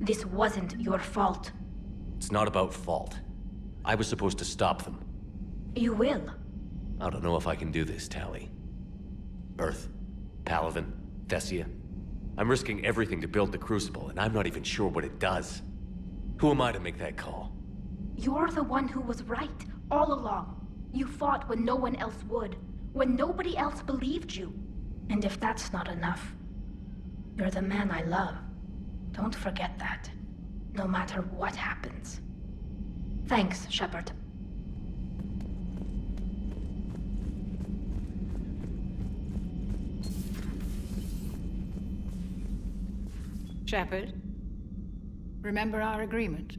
This wasn't your fault. It's not about fault. I was supposed to stop them. You will. I don't know if I can do this, Tali. Earth, Paladin, Thessia. I'm risking everything to build the Crucible, and I'm not even sure what it does. Who am I to make that call? You're the one who was right, all along. You fought when no one else would, when nobody else believed you. And if that's not enough, you're the man I love. Don't forget that, no matter what happens. Thanks, Shepard. Shepard, remember our agreement?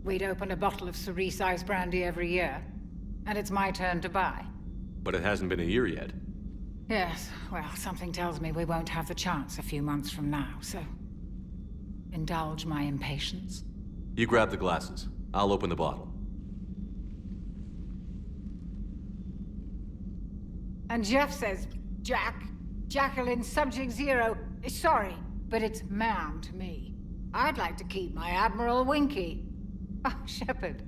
We'd open a bottle of cerise ice brandy every year, and it's my turn to buy. But it hasn't been a year yet. Yes, well, something tells me we won't have the chance a few months from now, so... indulge my impatience. You grab the glasses. I'll open the bottle. And Jeff says, Jacqueline, Subject Zero, sorry, but it's ma'am to me. I'd like to keep my Admiral Winky. Oh, Shepard,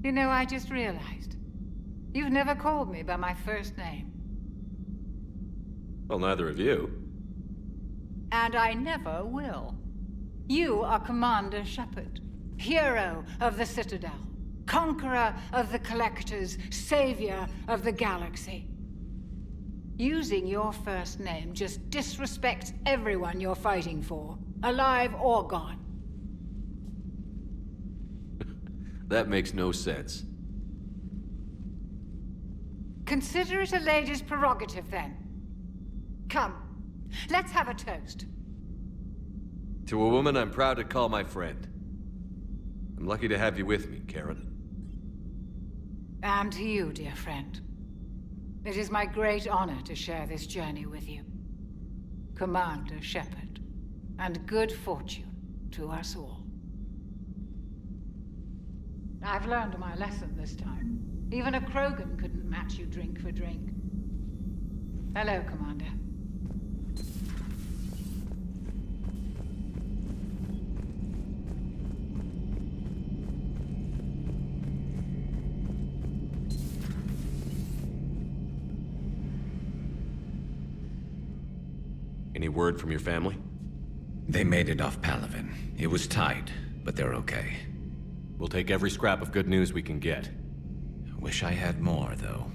you know, I just realized. You've never called me by my first name. Well, neither of you. And I never will. You are Commander Shepard, hero of the Citadel, conqueror of the Collectors, savior of the galaxy. Using your first name just disrespects everyone you're fighting for, alive or gone. That makes no sense. Consider it a lady's prerogative, then. Come, let's have a toast. To a woman I'm proud to call my friend. I'm lucky to have you with me, Karen. And to you, dear friend. It is my great honor to share this journey with you. Commander Shepard. And good fortune to us all. I've learned my lesson this time. Even a Krogan couldn't match you drink for drink. Hello, Commander. Any word from your family? They made it off Palaven. It was tight, but they're okay. We'll take every scrap of good news we can get. Wish I had more, though.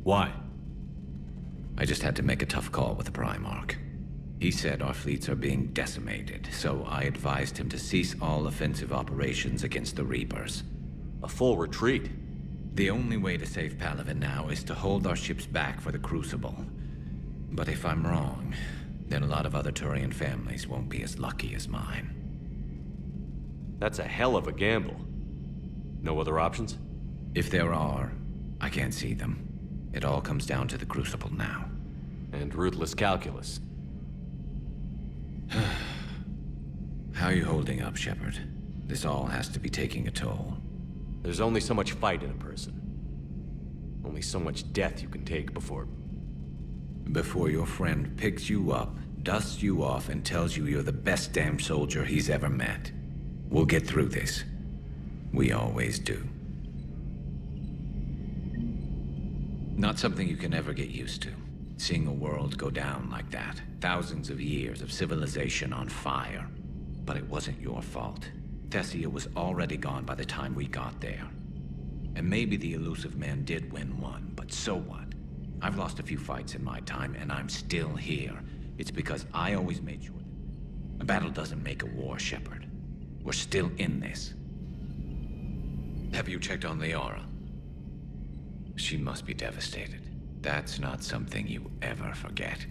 Why? I just had to make a tough call with the Primarch. He said our fleets are being decimated, so I advised him to cease all offensive operations against the Reapers. A full retreat? The only way to save Palaven now is to hold our ships back for the Crucible. But if I'm wrong, then a lot of other Turian families won't be as lucky as mine. That's a hell of a gamble. No other options? If there are, I can't see them. It all comes down to the Crucible now. And ruthless calculus. How are you holding up, Shepard? This all has to be taking a toll. There's only so much fight in a person. Only so much death you can take before your friend picks you up, dusts you off, and tells you you're the best damn soldier he's ever met. We'll get through this. We always do. Not something you can ever get used to. Seeing a world go down like that. Thousands of years of civilization on fire. But it wasn't your fault. Thessia was already gone by the time we got there. And maybe the elusive man did win one, but so what? I've lost a few fights in my time, and I'm still here. It's because I always made sure that a battle doesn't make a war, Shepard. We're still in this. Have you checked on Liara? She must be devastated. That's not something you ever forget.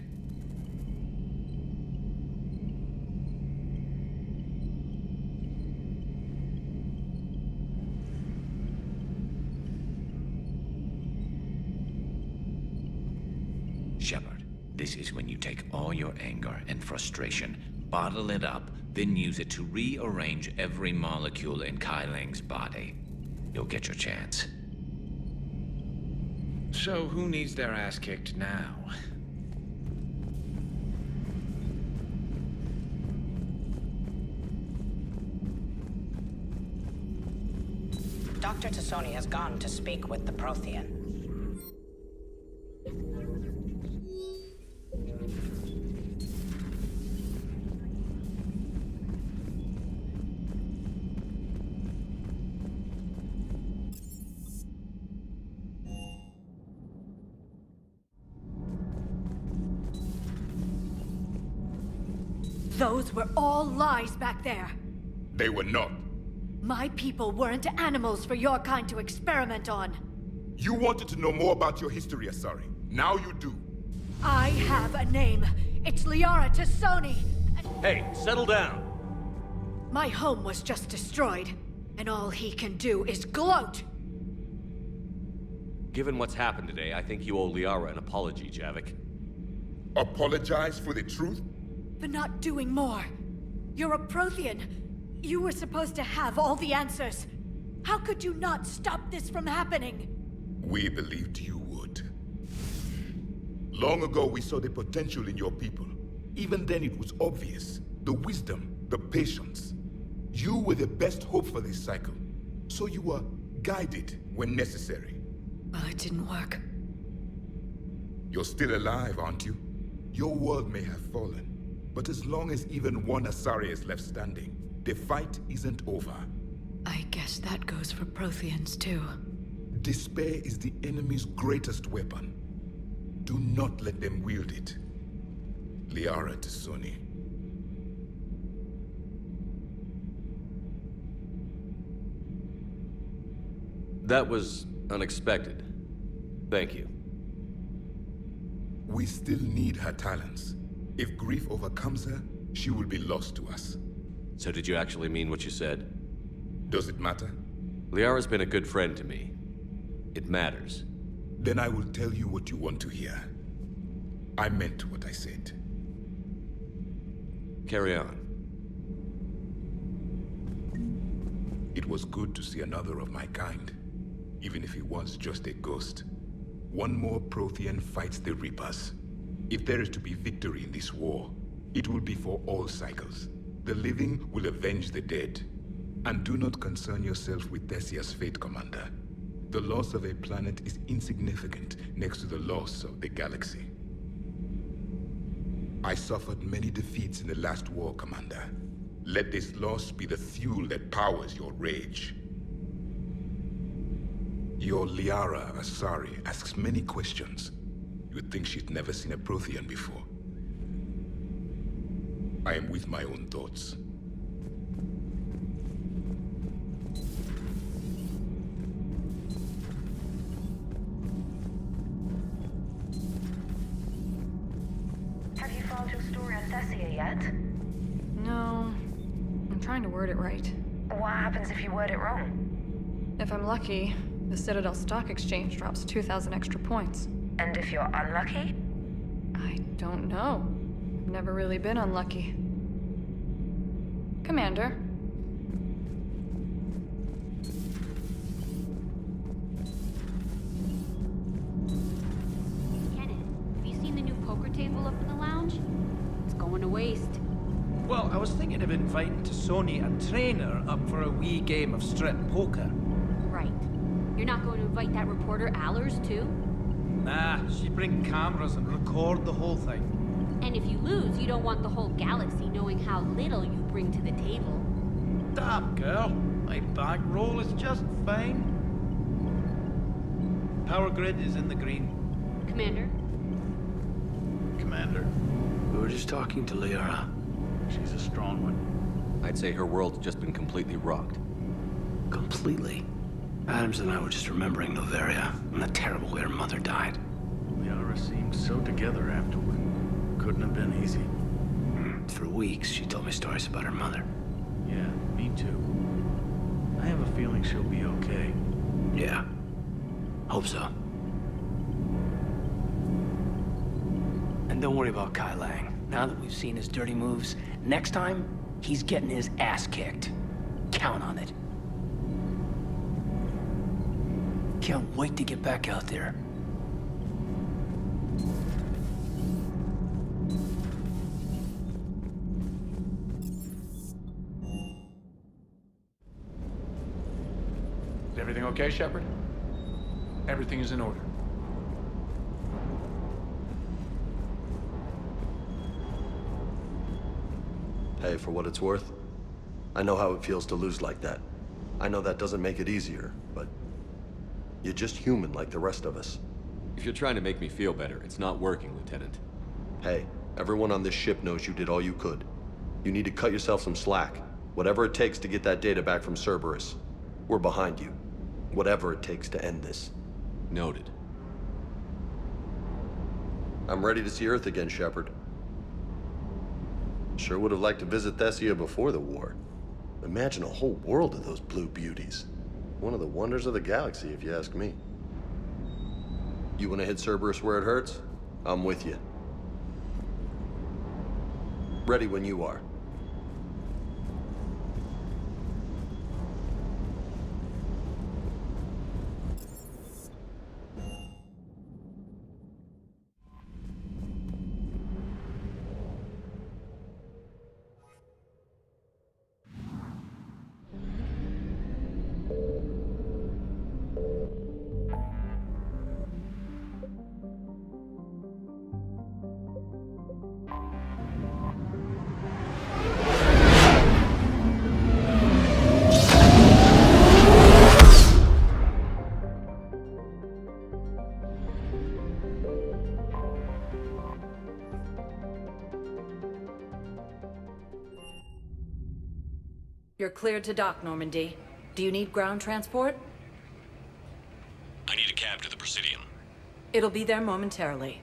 Shepard, this is when you take all your anger and frustration, bottle it up, then use it to rearrange every molecule in Kai Ling's body. You'll get your chance. So who needs their ass kicked now? Dr. Tassoni has gone to speak with the Prothean. Those were all lies back there. They were not. My people weren't animals for your kind to experiment on. You wanted to know more about your history, Asari. Now you do. I have a name. It's Liara Tassoni. Hey, settle down. My home was just destroyed, and all he can do is gloat. Given what's happened today, I think you owe Liara an apology, Javik. Apologize for the truth? For not doing more. You're a Prothean. You were supposed to have all the answers. How could you not stop this from happening? We believed you would. Long ago, we saw the potential in your people. Even then, it was obvious. The wisdom, the patience. You were the best hope for this cycle. So you were guided when necessary. Well, it didn't work. You're still alive, aren't you? Your world may have fallen. But as long as even one Asari is left standing, the fight isn't over. I guess that goes for Protheans, too. Despair is the enemy's greatest weapon. Do not let them wield it. Liara Tassoni. That was unexpected. Thank you. We still need her talents. If grief overcomes her, she will be lost to us. So did you actually mean what you said? Does it matter? Liara's been a good friend to me. It matters. Then I will tell you what you want to hear. I meant what I said. Carry on. It was good to see another of my kind, even if he was just a ghost. One more Prothean fights the Reapers. If there is to be victory in this war, it will be for all cycles. The living will avenge the dead. And do not concern yourself with Thessia's fate, Commander. The loss of a planet is insignificant next to the loss of the galaxy. I suffered many defeats in the last war, Commander. Let this loss be the fuel that powers your rage. Your Liara Asari asks many questions. You'd think she'd never seen a Prothean before. I am with my own thoughts. Have you filed your story on Thessia yet? No. I'm trying to word it right. What happens if you word it wrong? If I'm lucky, the Citadel Stock Exchange drops 2,000 extra points. And if you're unlucky? I don't know. I've never really been unlucky. Commander. Kenneth, have you seen the new poker table up in the lounge? It's going to waste. Well, I was thinking of inviting Tassoni and Trainer up for a wee game of strip poker. Right. You're not going to invite that reporter Allers, too? Nah, she'd bring cameras and record the whole thing. And if you lose, you don't want the whole galaxy knowing how little you bring to the table. Damn, girl. My back roll is just fine. Power grid is in the green. Commander? Commander, we were just talking to Liara. She's a strong one. I'd say her world's just been completely rocked. Completely. Adams and I were just remembering Noveria and the terrible way her mother died. Liara seemed so together afterward. Couldn't have been easy. For weeks, she told me stories about her mother. Yeah, me too. I have a feeling she'll be okay. Yeah. Hope so. And don't worry about Kai Lang. Now that we've seen his dirty moves, next time, he's getting his ass kicked. Count on it. Can't wait to get back out there. Everything okay, Shepard? Everything is in order. Hey, for what it's worth, I know how it feels to lose like that. I know that doesn't make it easier, but you're just human like the rest of us. If you're trying to make me feel better, it's not working, Lieutenant. Hey, everyone on this ship knows you did all you could. You need to cut yourself some slack. Whatever it takes to get that data back from Cerberus. We're behind you. Whatever it takes to end this. Noted. I'm ready to see Earth again, Shepard. Sure would have liked to visit Thessia before the war. Imagine a whole world of those blue beauties. One of the wonders of the galaxy, if you ask me. You want to hit Cerberus where it hurts? I'm with you. Ready when you are. You're cleared to dock, Normandy. Do you need ground transport? I need a cab to the Presidium. It'll be there momentarily.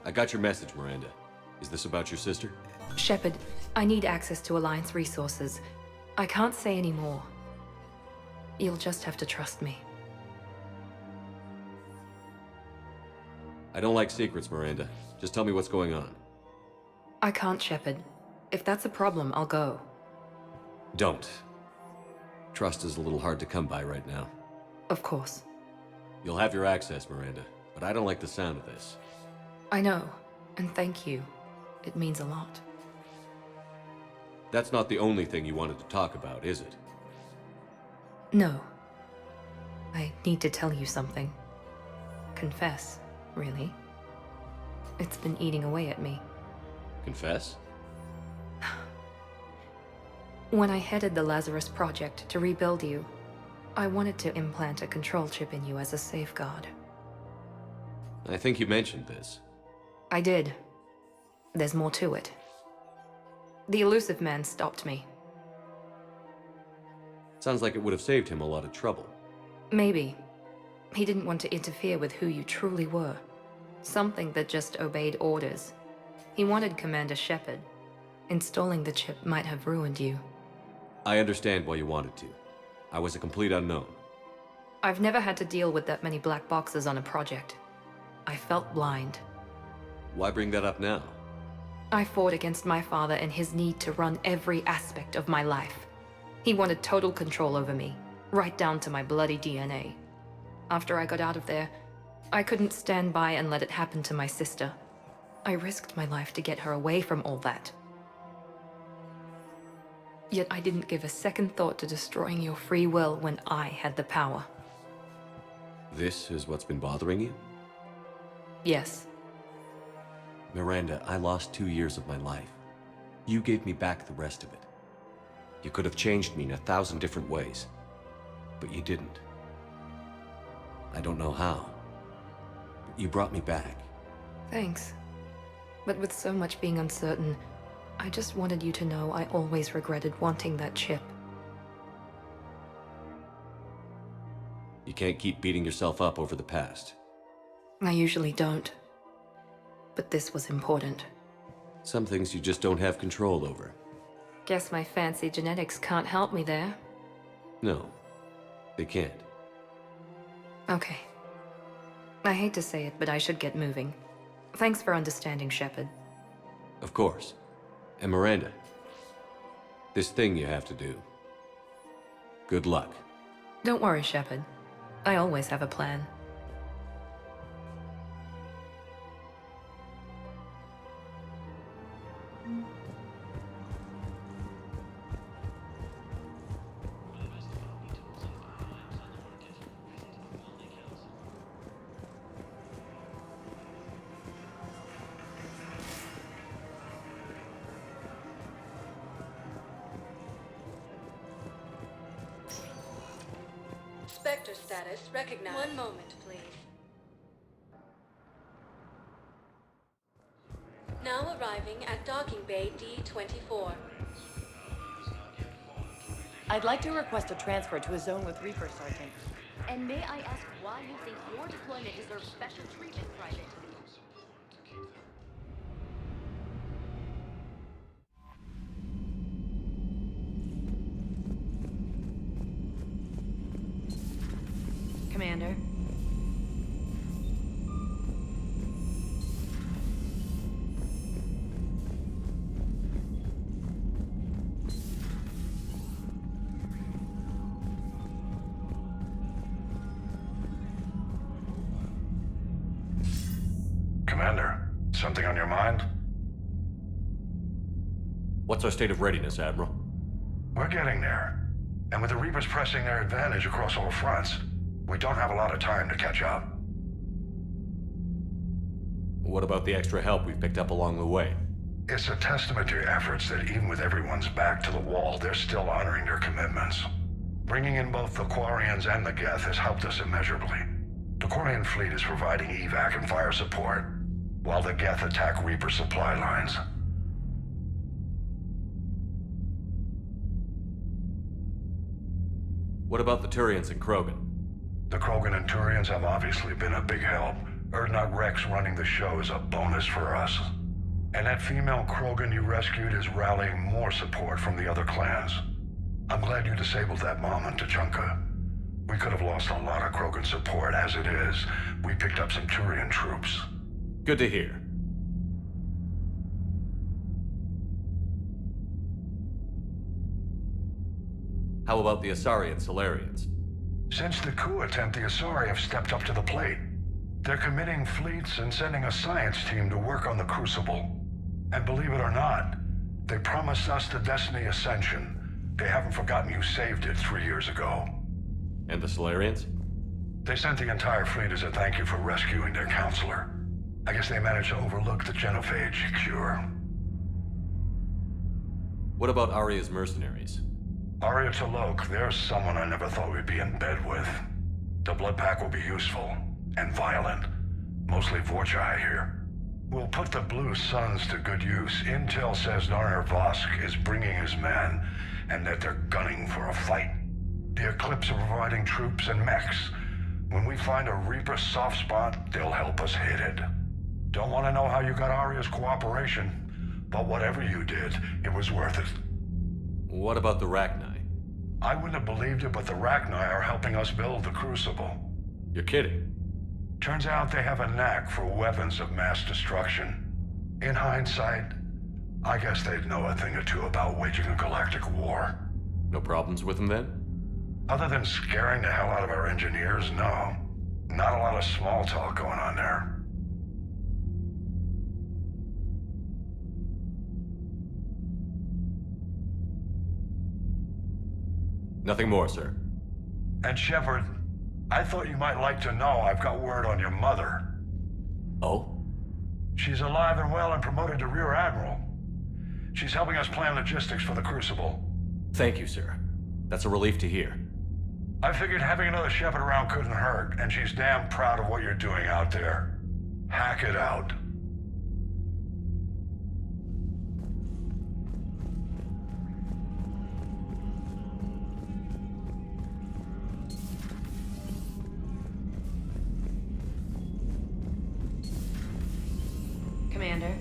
I got your message, Miranda. Is this about your sister? Shepard, I need access to Alliance resources. I can't say any more. You'll just have to trust me. I don't like secrets, Miranda. Just tell me what's going on. I can't, Shepard. If that's a problem, I'll go. Don't. Trust is a little hard to come by right now. Of course. You'll have your access, Miranda, but I don't like the sound of this. I know, and thank you. It means a lot. That's not the only thing you wanted to talk about, is it? No. I need to tell you something. Confess, really. It's been eating away at me. Confess? When I headed the Lazarus Project to rebuild you, I wanted to implant a control chip in you as a safeguard. I think you mentioned this. I did. There's more to it. The elusive man stopped me. Sounds like it would have saved him a lot of trouble. Maybe. He didn't want to interfere with who you truly were. Something that just obeyed orders. He wanted Commander Shepard. Installing the chip might have ruined you. I understand why you wanted to. I was a complete unknown. I've never had to deal with that many black boxes on a project. I felt blind. Why bring that up now? I fought against my father and his need to run every aspect of my life. He wanted total control over me, right down to my bloody DNA. After I got out of there, I couldn't stand by and let it happen to my sister. I risked my life to get her away from all that. Yet I didn't give a second thought to destroying your free will when I had the power. This is what's been bothering you? Yes. Miranda, I lost 2 years of my life. You gave me back the rest of it. You could have changed me in 1,000 different ways, but you didn't. I don't know how, but you brought me back. Thanks. But with so much being uncertain, I just wanted you to know I always regretted wanting that chip. You can't keep beating yourself up over the past. I usually don't. But this was important. Some things you just don't have control over. Guess my fancy genetics can't help me there. No, they can't. Okay. I hate to say it, but I should get moving. Thanks for understanding, Shepard. Of course. And Miranda, this thing you have to do. Good luck. Don't worry, Shepard. I always have a plan. Spectre status recognized. One moment, please. Now arriving at docking bay D-24. I'd like to request a transfer to a zone with Reaper, Sergeant. And may I ask why you think your deployment deserves special treatment, Private? Commander. Commander, something on your mind? What's our state of readiness, Admiral? We're getting there. And with the Reapers pressing their advantage across all fronts, we don't have a lot of time to catch up. What about the extra help we've picked up along the way? It's a testament to your efforts that even with everyone's back to the wall, they're still honoring their commitments. Bringing in both the Quarians and the Geth has helped us immeasurably. The Quarian fleet is providing evac and fire support, while the Geth attack Reaper supply lines. What about the Turians and Krogan? The Krogan and Turians have obviously been a big help. Urdnot Rex running the show is a bonus for us. And that female Krogan you rescued is rallying more support from the other clans. I'm glad you disabled that mom in Tuchanka. We could have lost a lot of Krogan support. As it is, we picked up some Turian troops. Good to hear. How about the Asari and Solarians? Since the coup attempt, the Asari have stepped up to the plate. They're committing fleets and sending a science team to work on the Crucible. And believe it or not, they promised us the Destiny Ascension. They haven't forgotten you saved it 3 years ago. And the Solarians? They sent the entire fleet as a thank you for rescuing their counselor. I guess they managed to overlook the genophage cure. What about Arya's mercenaries? Arya T'Loak, there's someone I never thought we'd be in bed with. The Blood Pack will be useful, and violent. Mostly Vorcha here. We'll put the Blue Suns to good use. Intel says Narner Vosk is bringing his men, and that they're gunning for a fight. The Eclipse are providing troops and mechs. When we find a Reaper soft spot, they'll help us hit it. Don't want to know how you got Arya's cooperation, but whatever you did, it was worth it. What about the Rachni? I wouldn't have believed it, but the Rachni are helping us build the Crucible. You're kidding. Turns out they have a knack for weapons of mass destruction. In hindsight, I guess they'd know a thing or two about waging a galactic war. No problems with them then? Other than scaring the hell out of our engineers, no. Not a lot of small talk going on there. Nothing more, sir. And Shepard, I thought you might like to know I've got word on your mother. Oh? She's alive and well and promoted to Rear Admiral. She's helping us plan logistics for the Crucible. Thank you, sir. That's a relief to hear. I figured having another Shepard around couldn't hurt, and she's damn proud of what you're doing out there. Hack it out. Commander.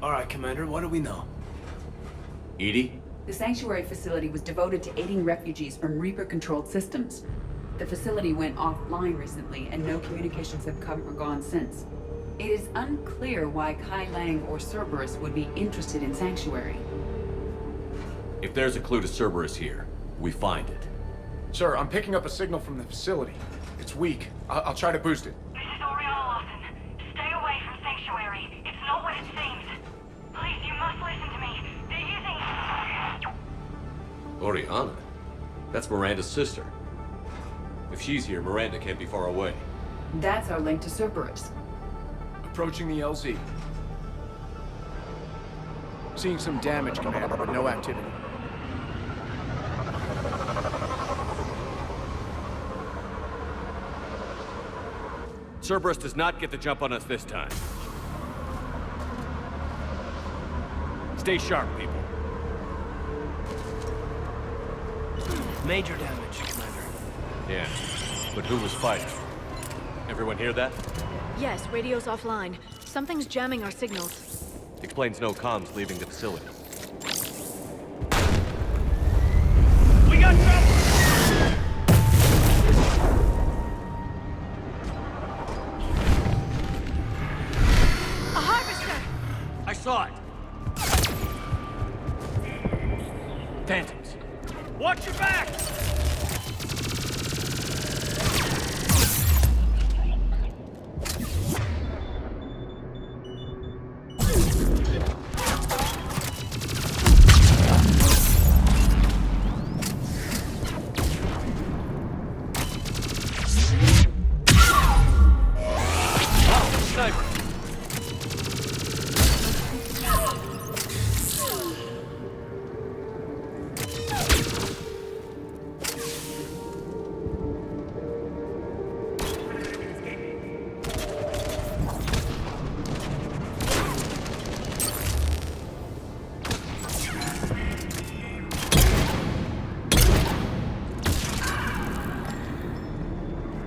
All right, Commander, what do we know? Edie? The Sanctuary facility was devoted to aiding refugees from Reaper-controlled systems. The facility went offline recently, and no communications have come or gone since. It is unclear why Kai Lang or Cerberus would be interested in Sanctuary. If there's a clue to Cerberus here, we find it. Sir, I'm picking up a signal from the facility. It's weak. I'll try to boost it. This is Oriana Lawson. Stay away from Sanctuary. It's not what it seems. Please, you must listen to me. They're using... Oriana? That's Miranda's sister. If she's here, Miranda can't be far away. That's our link to Cerberus. Approaching the LZ. Seeing some damage, Commander, but no activity. Cerberus does not get the jump on us this time. Stay sharp, people. Major damage, Commander. Yeah, but who was fighting? Everyone hear that? Yes, radio's offline. Something's jamming our signals. Explains no comms leaving the facility. We got trouble! A harvester! I saw it! Phantoms. Watch your back!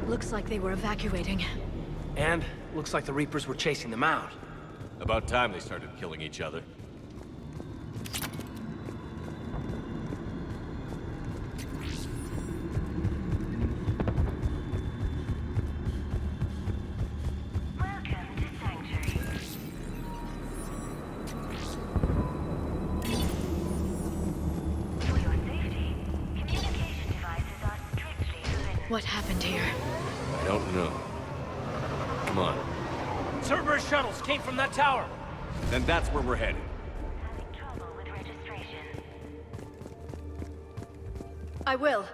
Looks like they were evacuating. And looks like the Reapers were chasing them out. About time they started killing each other. Welcome to Sanctuary. For your safety, communication devices are strictly forbidden. What happened here? I don't know. Come on. Cerberus shuttles came from that tower. Then that's where we're headed. Having trouble with registration. I will.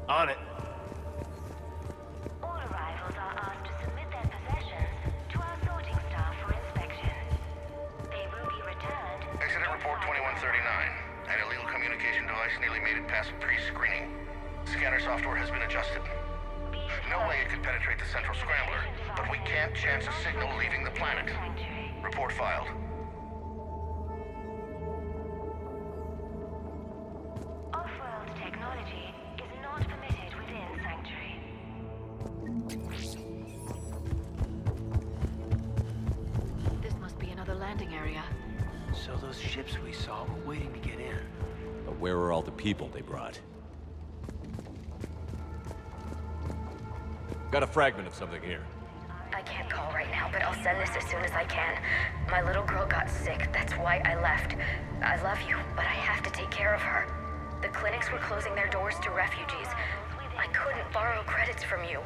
On it. All arrivals are asked to submit their possessions to our sorting staff for inspection. They will be returned. Incident report 2139. An illegal communication device nearly made it past pre-screening. Scanner software has been adjusted. No way it could penetrate the central scrambler, but we can't chance a signal leaving the planet. Report filed. Off-world technology is not permitted within Sanctuary. This must be another landing area. So those ships we saw were waiting to get in. But where are all the people they brought? Got a fragment of something here. I can't call right now, but I'll send this as soon as I can. My little girl got sick, that's why I left. I love you, but I have to take care of her. The clinics were closing their doors to refugees. I couldn't borrow credits from you.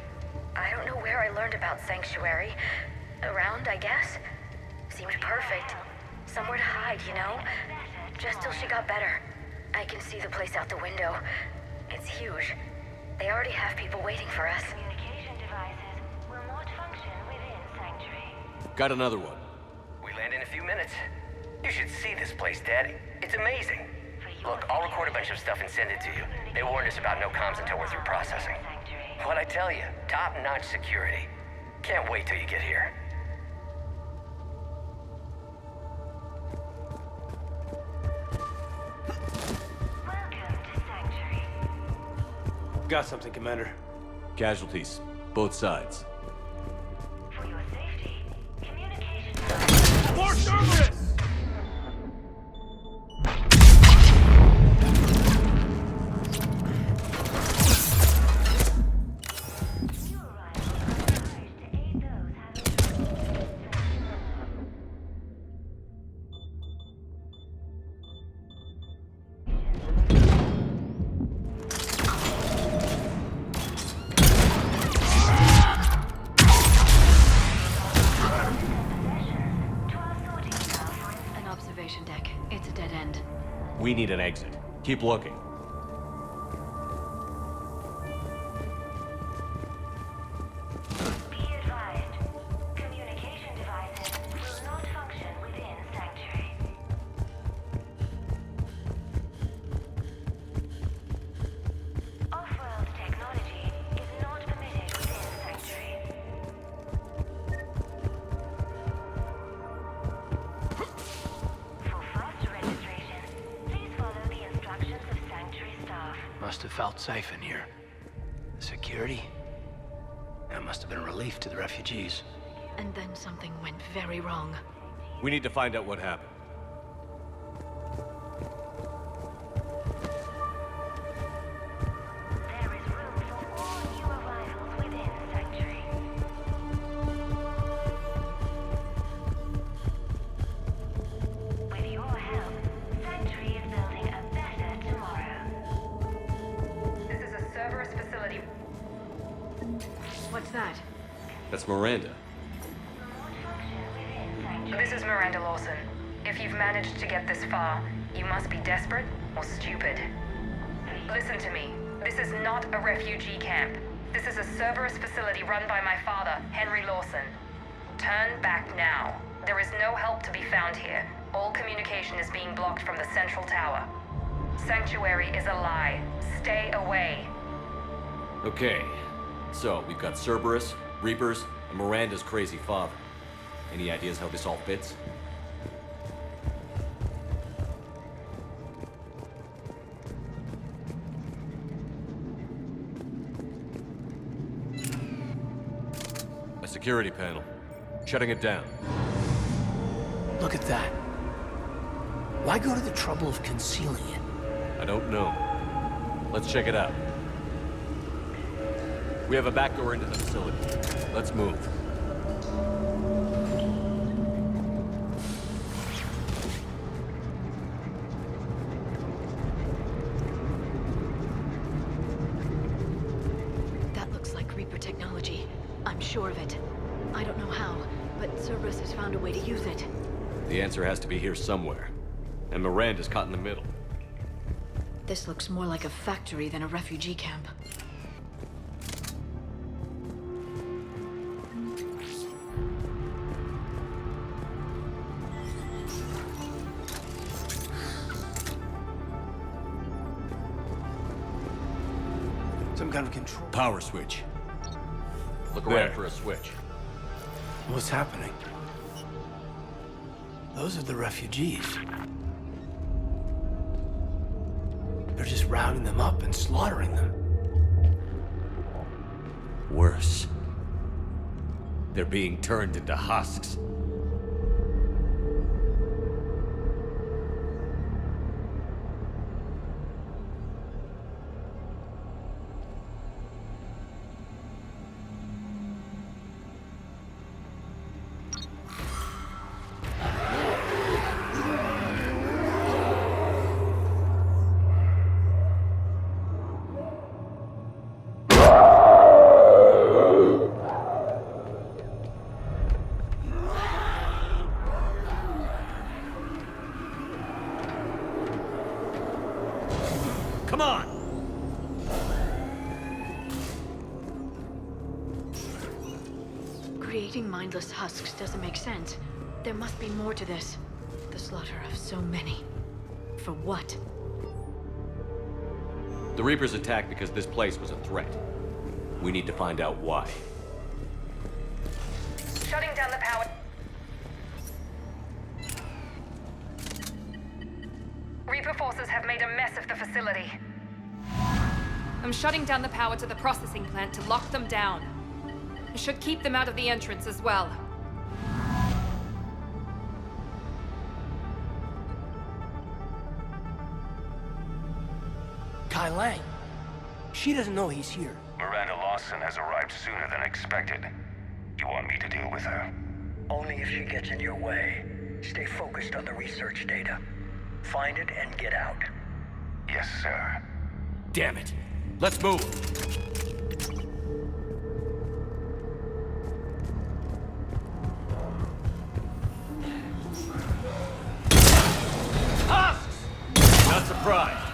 I don't know where I learned about Sanctuary. Around, I guess? Seemed perfect. Somewhere to hide, you know? Just till she got better. I can see the place out the window. It's huge. They already have people waiting for us. Communication devices will not function within Sanctuary. Got another one. We land in a few minutes. You should see this place, Daddy. It's amazing. Look, I'll record a bunch of stuff and send it to you. They warned us about no comms until we're through processing. What I tell you, top-notch security. Can't wait till you get here. Welcome to Sanctuary. Got something, Commander. Casualties. Both sides. For your safety, Cerberus! An observation deck. It's a dead end. We need an exit. Keep looking. Be advised, communication devices will not function within Sanctuary. Off-world technology is not permitted within Sanctuary. For faster registration, please follow the instructions of Sanctuary staff. Must have felt safe in here. The security? That must have been a relief to the refugees. And then something went very wrong. We need to find out what happened. There is room for all new arrivals within Sanctuary. With your help, Sanctuary is building a better tomorrow. This is a Cerberus facility. What's that? That's Miranda. This is Miranda Lawson. If you've managed to get this far, you must be desperate or stupid. Listen to me. This is not a refugee camp. This is a Cerberus facility run by my father, Henry Lawson. Turn back now. There is no help to be found here. All communication is being blocked from the central tower. Sanctuary is a lie. Stay away. Okay. So, we've got Cerberus, Reapers, and Miranda's crazy father. Any ideas how this all fits? A security panel. Shutting it down. Look at that. Why go to the trouble of concealing it? I don't know. Let's check it out. We have a back door into the facility. Let's move. That looks like Reaper technology. I'm sure of it. I don't know how, but Cerberus has found a way to use it. The answer has to be here somewhere. And Miranda's caught in the middle. This looks more like a factory than a refugee camp. Some kind of control. Power switch. Look There. around for a switch. What's happening? Those are the refugees. They're just rounding them up and slaughtering them. Worse. They're being turned into husks. Come on! Creating mindless husks doesn't make sense. There must be more to this. The slaughter of so many. For what? The Reapers attacked because this place was a threat. We need to find out why. Shutting down the power. Reaper forces have made a mess of the facility. I'm shutting down the power to the processing plant to lock them down. I should keep them out of the entrance as well. Kai Lang. She doesn't know he's here. Miranda Lawson has arrived sooner than expected. You want me to deal with her? Only if she gets in your way. Stay focused on the research data. Find it and get out. Yes, sir. Damn it. Let's move. Husks! Not surprised.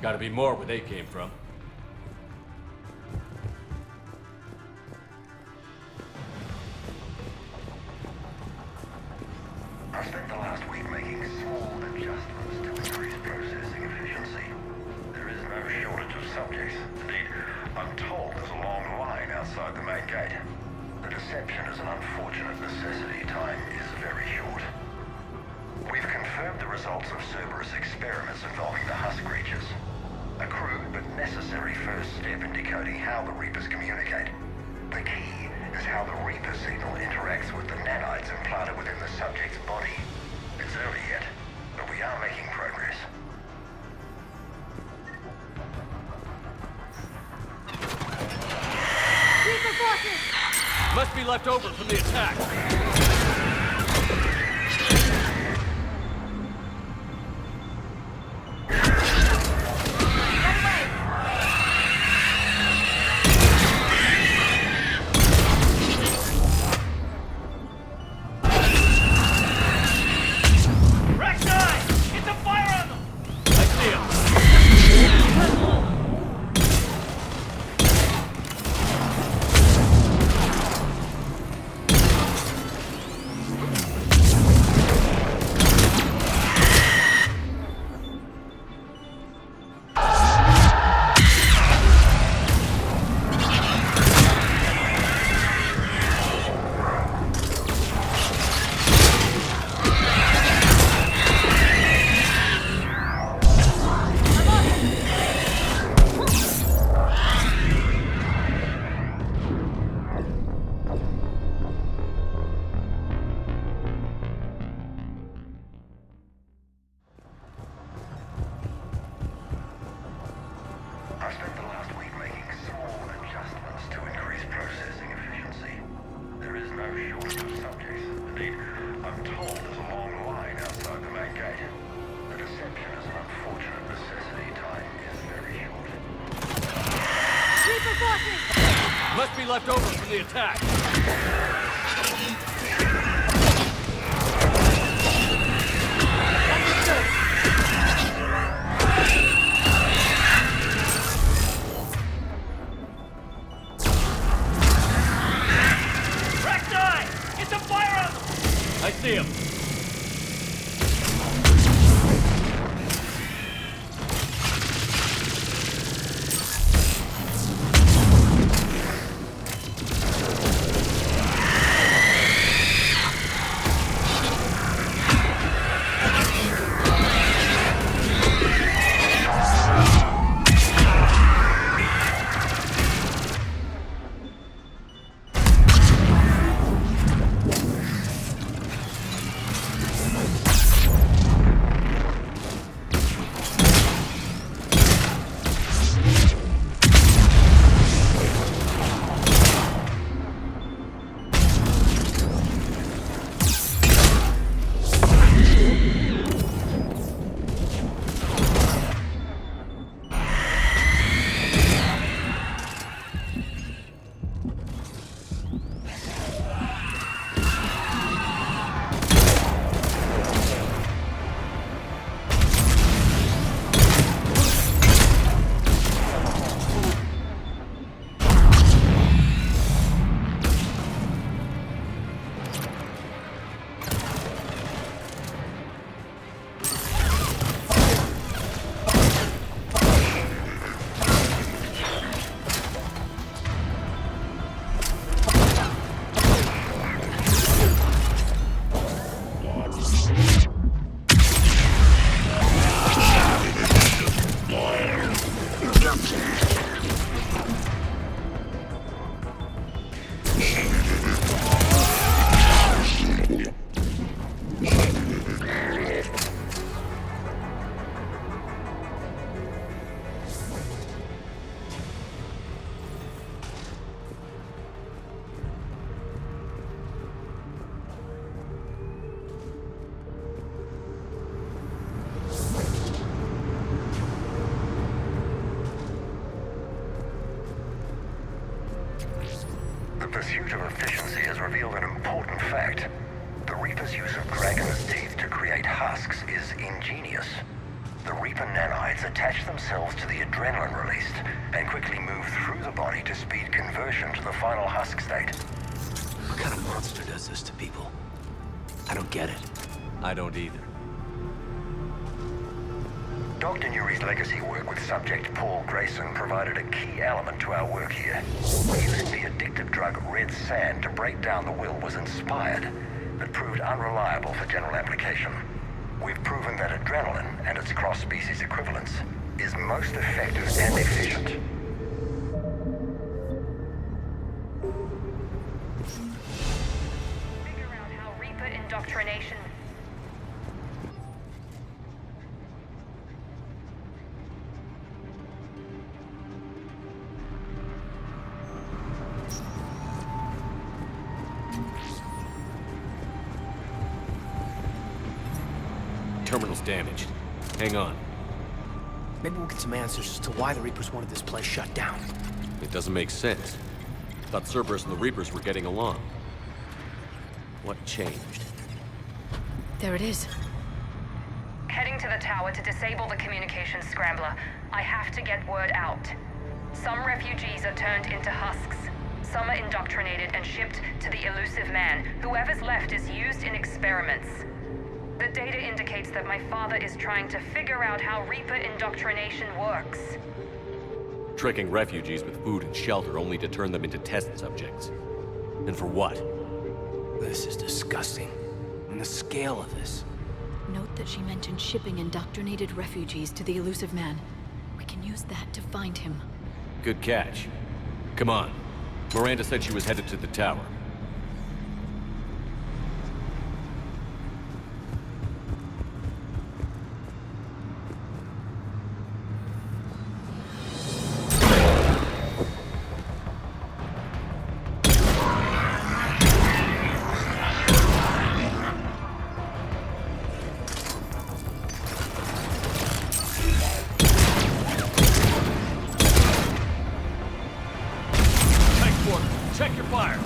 Gotta be more where they came from. I spent the last week making small adjustments to increase processing efficiency. There is no shortage of subjects. Indeed, I'm told there's a long line outside the main gate. The deception is an unfortunate necessity. Time is very short. We've confirmed the results of Cerberus experiments involving the husk creatures. A crude but necessary first step in decoding how the Reapers communicate. The key is how the Reaper signal interacts with the nanites implanted within the subject's body. It's early yet, but we are making progress. Reaper forces! Must be left over from the attack. Must be left over from the attack. Recti! Get the fire on them! I see him. pursuit of efficiency has revealed an important fact. The Reaper's use of dragon's teeth to create husks is ingenious. The Reaper nanites attach themselves to the adrenaline released and quickly move through the body to speed conversion to the final husk state. What kind of monster does this to people? I don't get it. I don't either. Dr. Nuri's legacy work with subject Paul Grayson provided a key element to our work here. Using the addictive drug red sand to break down the will was inspired, but proved unreliable for general application. We've proven that adrenaline and its cross-species equivalents is most effective and efficient. Figure out how Reaper indoctrination. Terminal's damaged. Hang on. Maybe we'll get some answers as to why the Reapers wanted this place shut down. It doesn't make sense. Thought Cerberus and the Reapers were getting along. What changed? There it is. Heading to the tower to disable the communications scrambler. I have to get word out. Some refugees are turned into husks. Some are indoctrinated and shipped to the elusive man. Whoever's left is used in experiments. The data indicates that my father is trying to figure out how Reaper indoctrination works. Tricking refugees with food and shelter only to turn them into test subjects. And for what? This is disgusting. And the scale of this. Note that she mentioned shipping indoctrinated refugees to the elusive man. We can use that to find him. Good catch. Come on. Miranda said she was headed to the tower. Check your fire.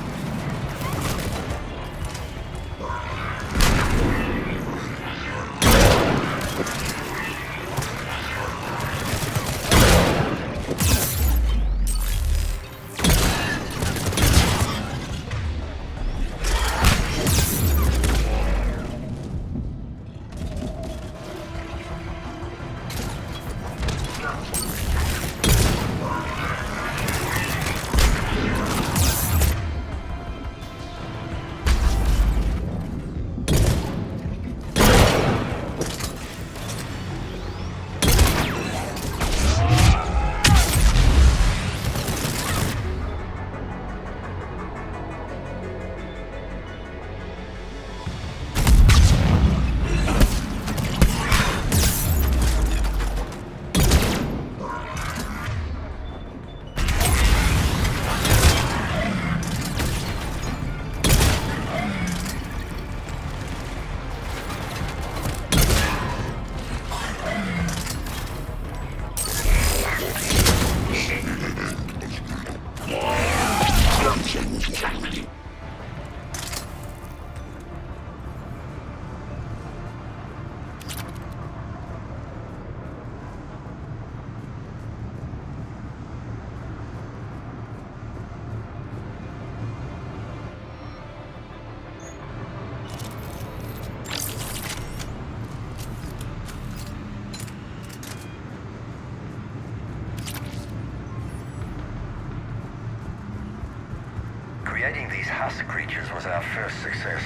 Creating these husk creatures was our first success.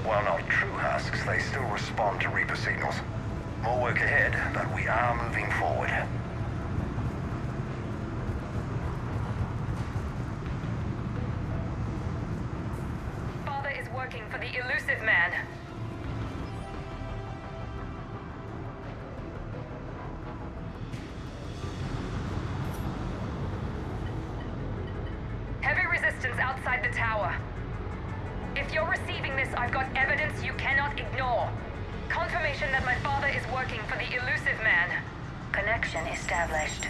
While not true husks, they still respond to Reaper signals. More work ahead, but we are moving forward. Father is working for the elusive man. Heavy resistance outside the tower. If you're receiving this, I've got evidence you cannot ignore. Confirmation that my father is working for the elusive man. Connection established.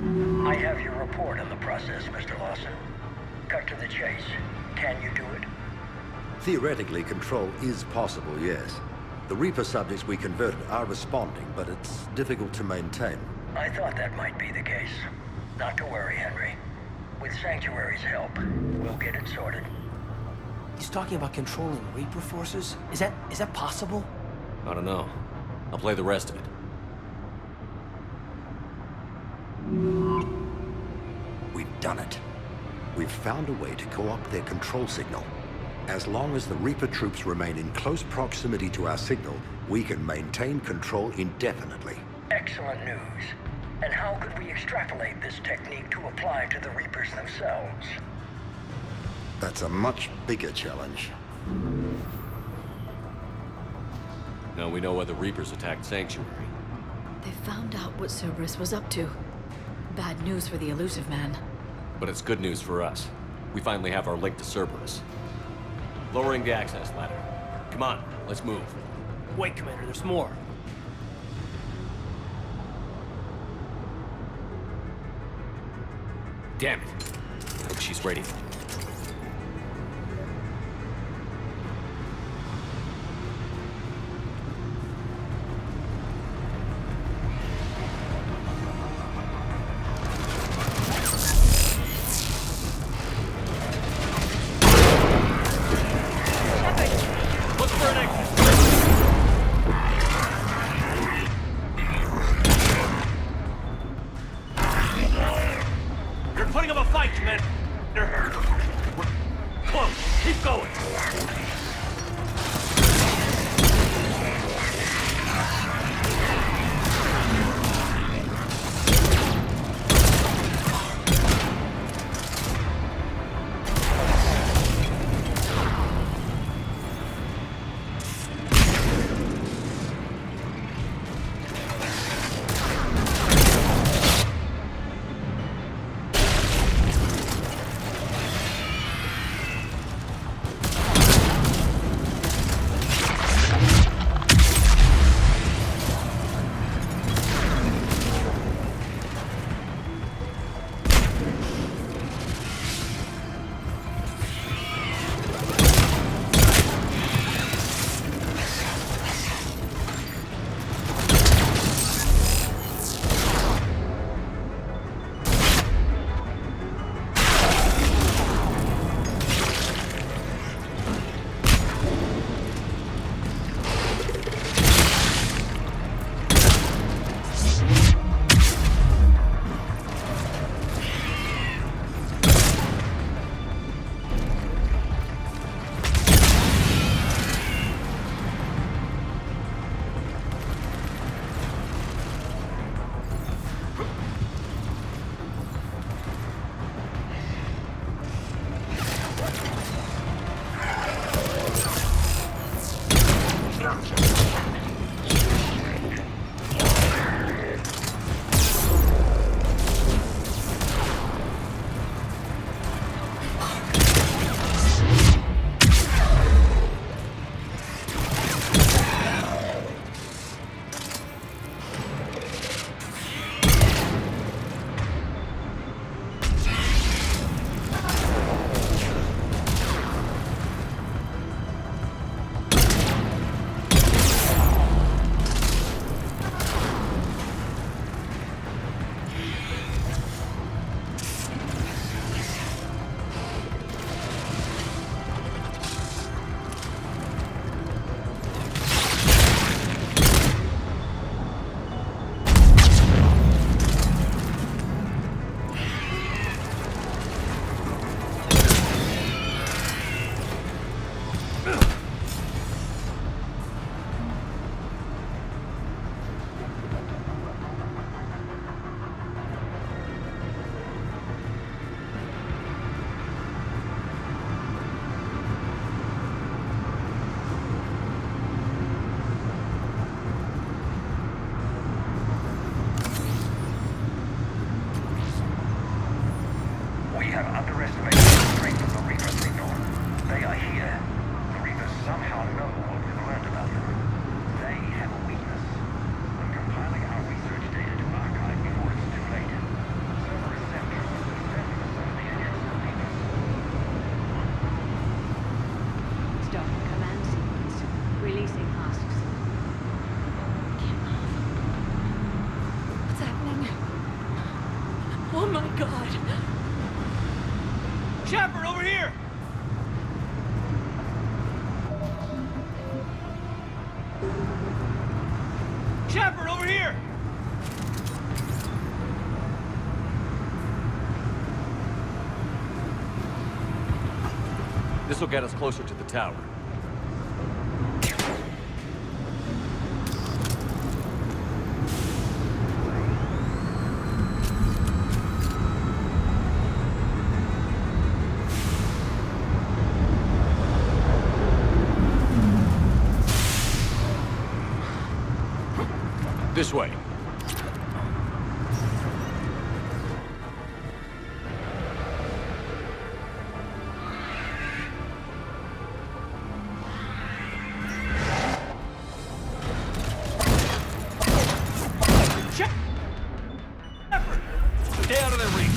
I have your report on the process, Mr. Lawson. Cut to the chase. Can you do it? Theoretically, control is possible, yes. The Reaper subjects we converted are responding, but it's difficult to maintain. I thought that might be the case. Not to worry, Henry. With Sanctuary's help, we'll get it sorted. He's talking about controlling Reaper forces? Is that possible? I don't know. I'll play the rest of it. We've done it. We've found a way to co-opt their control signal. As long as the Reaper troops remain in close proximity to our signal, we can maintain control indefinitely. Excellent news. And how could we extrapolate this technique to apply to the Reapers themselves? That's a much bigger challenge. Now we know why the Reapers attacked Sanctuary. They found out what Cerberus was up to. Bad news for the Elusive Man. But it's good news for us. We finally have our link to Cerberus. Lowering the access ladder. Come on, let's move. Wait, Commander, there's more. Damn it. I hope she's ready. Shepard, over here! Shepard, over here! This'll get us closer to the tower. This way. Stay out of their reach.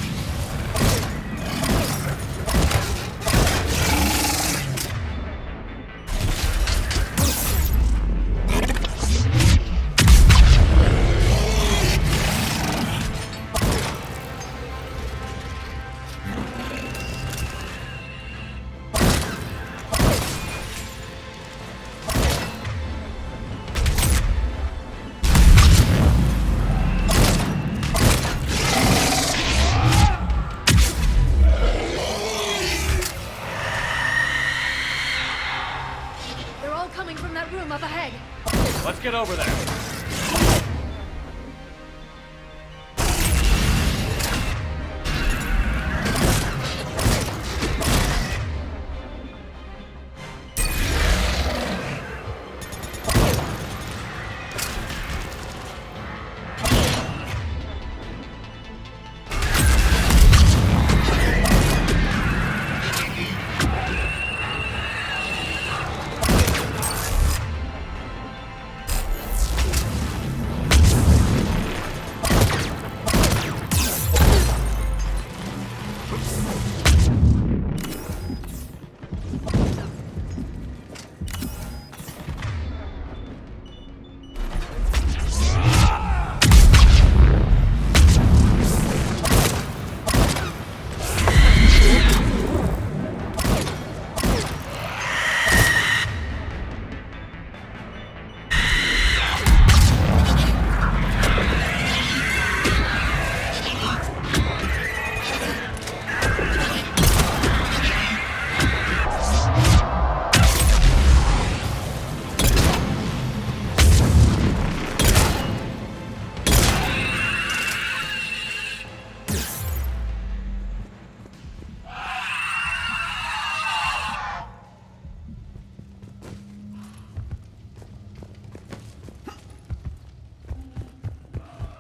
They're all coming from that room up ahead. Let's get over there.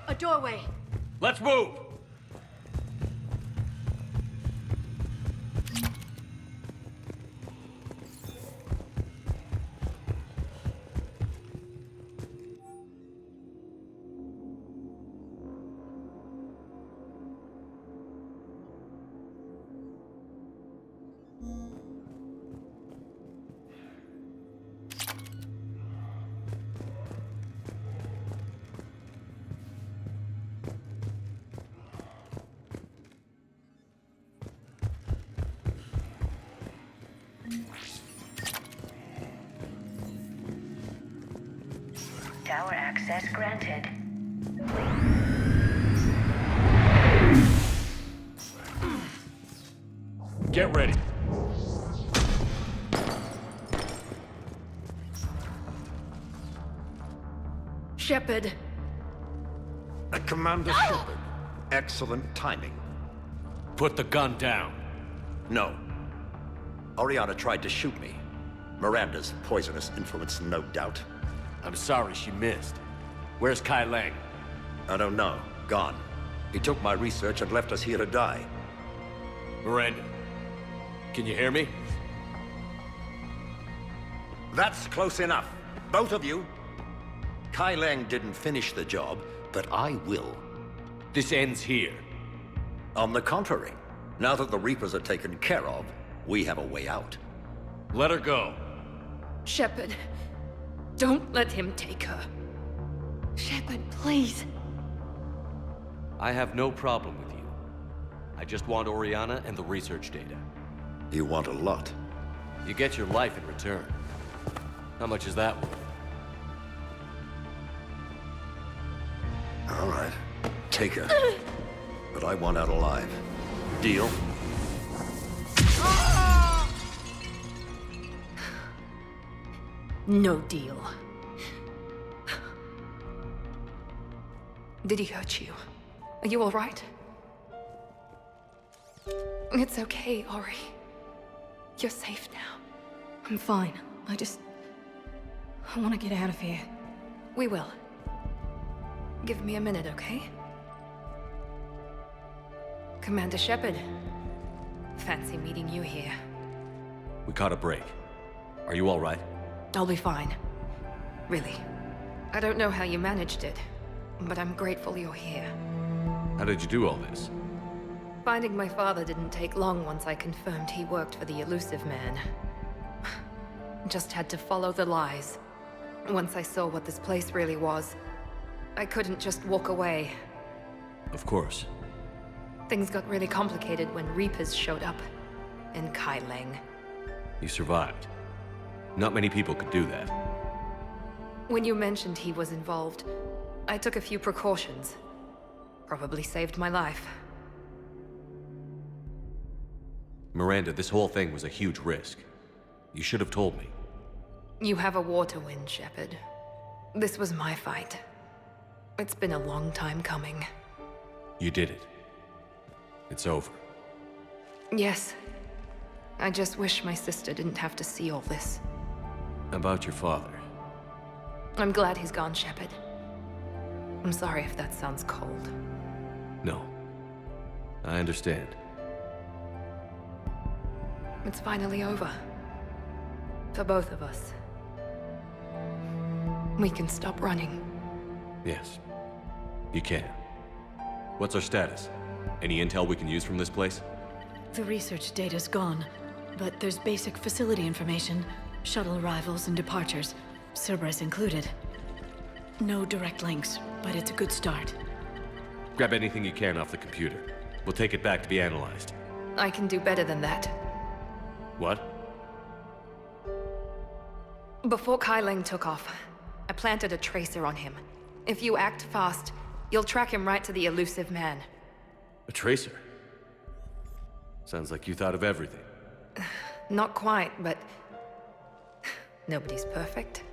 A doorway. Let's move! Tower access granted. Get ready. Shepard. Commander Shepard. Excellent timing. Put the gun down. No. Oriana tried to shoot me. Miranda's poisonous influence, no doubt. I'm sorry she missed. Where's Kai Lang? I don't know. Gone. He took my research and left us here to die. Miranda, can you hear me? That's close enough. Both of you. Kai Lang didn't finish the job, but I will. This ends here. On the contrary, now that the Reapers are taken care of, we have a way out. Let her go. Shepard, don't let him take her. Shepard, please. I have no problem with you. I just want Oriana and the research data. You want a lot. You get your life in return. How much is that worth? All right. Take her. But I want out alive. Deal? No deal. Did he hurt you? Are you all right? It's okay, Ori. You're safe now. I'm fine. I want to get out of here. We will. Give me a minute, okay? Commander Shepard. Fancy meeting you here. We caught a break. Are you all right? I'll be fine. Really. I don't know how you managed it, but I'm grateful you're here. How did you do all this? Finding my father didn't take long once I confirmed he worked for the Elusive Man. Just had to follow the lies. Once I saw what this place really was, I couldn't just walk away. Of course. Things got really complicated when Reapers showed up. And Kai Leng. You survived. Not many people could do that. When you mentioned he was involved, I took a few precautions. Probably saved my life. Miranda, this whole thing was a huge risk. You should have told me. You have a war to win, Shepard. This was my fight. It's been a long time coming. You did it. It's over. Yes. I just wish my sister didn't have to see all this. About your father. I'm glad he's gone, Shepard. I'm sorry if that sounds cold. No. I understand. It's finally over. For both of us. We can stop running. Yes. You can. What's our status? Any intel we can use from this place? The research data's gone, but there's basic facility information, shuttle arrivals and departures, Cerberus included. No direct links, but it's a good start. Grab anything you can off the computer. We'll take it back to be analyzed. I can do better than that. What? Before Kai Leng took off, I planted a tracer on him. If you act fast, you'll track him right to the Elusive Man. A tracer? Sounds like you thought of everything. Not quite, but... nobody's perfect.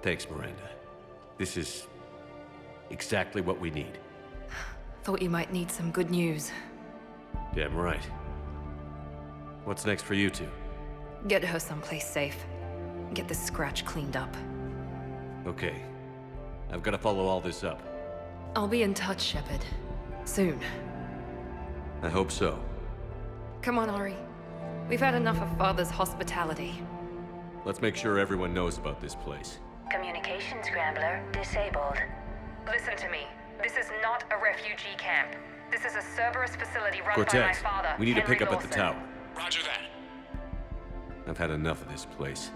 Thanks, Miranda. This is... exactly what we need. Thought you might need some good news. Damn right. What's next for you two? Get her someplace safe. Get this scratch cleaned up. Okay. I've got to follow all this up. I'll be in touch, Shepard. Soon. I hope so. Come on, Ori. We've had enough of Father's hospitality. Let's make sure everyone knows about this place. Communication scrambler disabled. Listen to me. This is not a refugee camp. This is a Cerberus facility run by my Cortez, father, we need to Henry pick up at Lawson. the tower. Roger that. I've had enough of this place.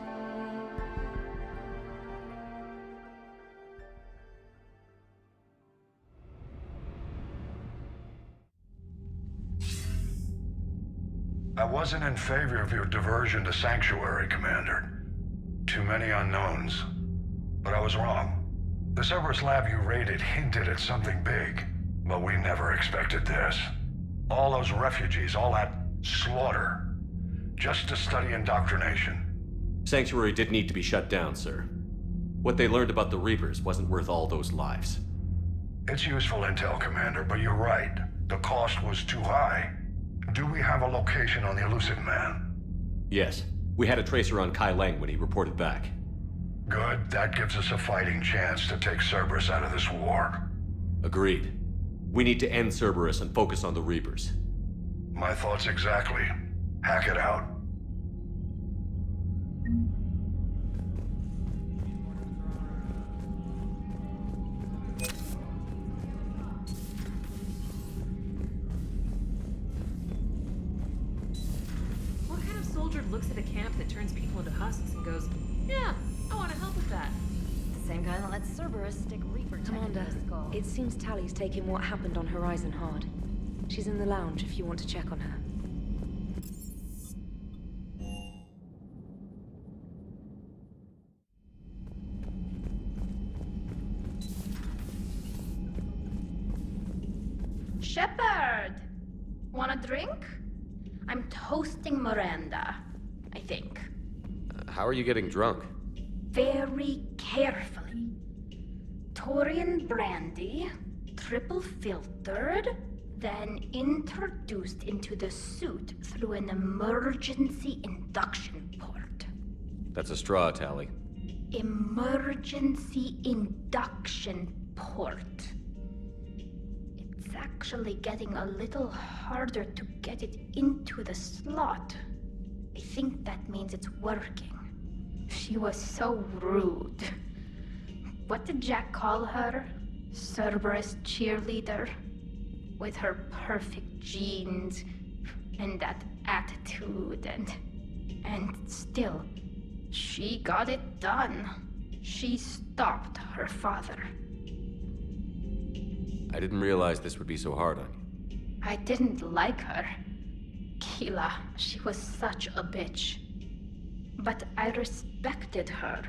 I wasn't in favor of your diversion to Sanctuary, Commander. Too many unknowns. But I was wrong. The Cerberus lab you raided hinted at something big, but we never expected this. All those refugees, all that slaughter, just to study indoctrination. Sanctuary did need to be shut down, sir. What they learned about the Reapers wasn't worth all those lives. It's useful intel, Commander, but you're right. The cost was too high. Do we have a location on the Elusive Man? Yes. We had a tracer on Kai Leng when he reported back. Good. That gives us a fighting chance to take Cerberus out of this war. Agreed. We need to end Cerberus and focus on the Reapers. My thoughts exactly. Hack it out. What kind of soldier looks at a camp that turns people into husks and goes, yeah, I want to help with that? The same guy that lets Cerberus stick Reaper tech in his skull. It seems Tally's taking what happened on Horizon hard. She's in the lounge if you want to check on her. Shepard! Want a drink? I'm toasting Miranda, I think. How are you getting drunk? Very carefully. Taurian brandy, triple filtered, then introduced into the suit through an emergency induction port. That's a straw, Tally. Emergency induction port. It's actually getting a little harder to get it into the slot. I think that means it's working. She was so rude. What did Jack call her? Cerberus cheerleader? With her perfect genes and that attitude and still, she got it done. She stopped her father. I didn't realize this would be so hard on you. I didn't like her. Keela, she was such a bitch. But I respected her.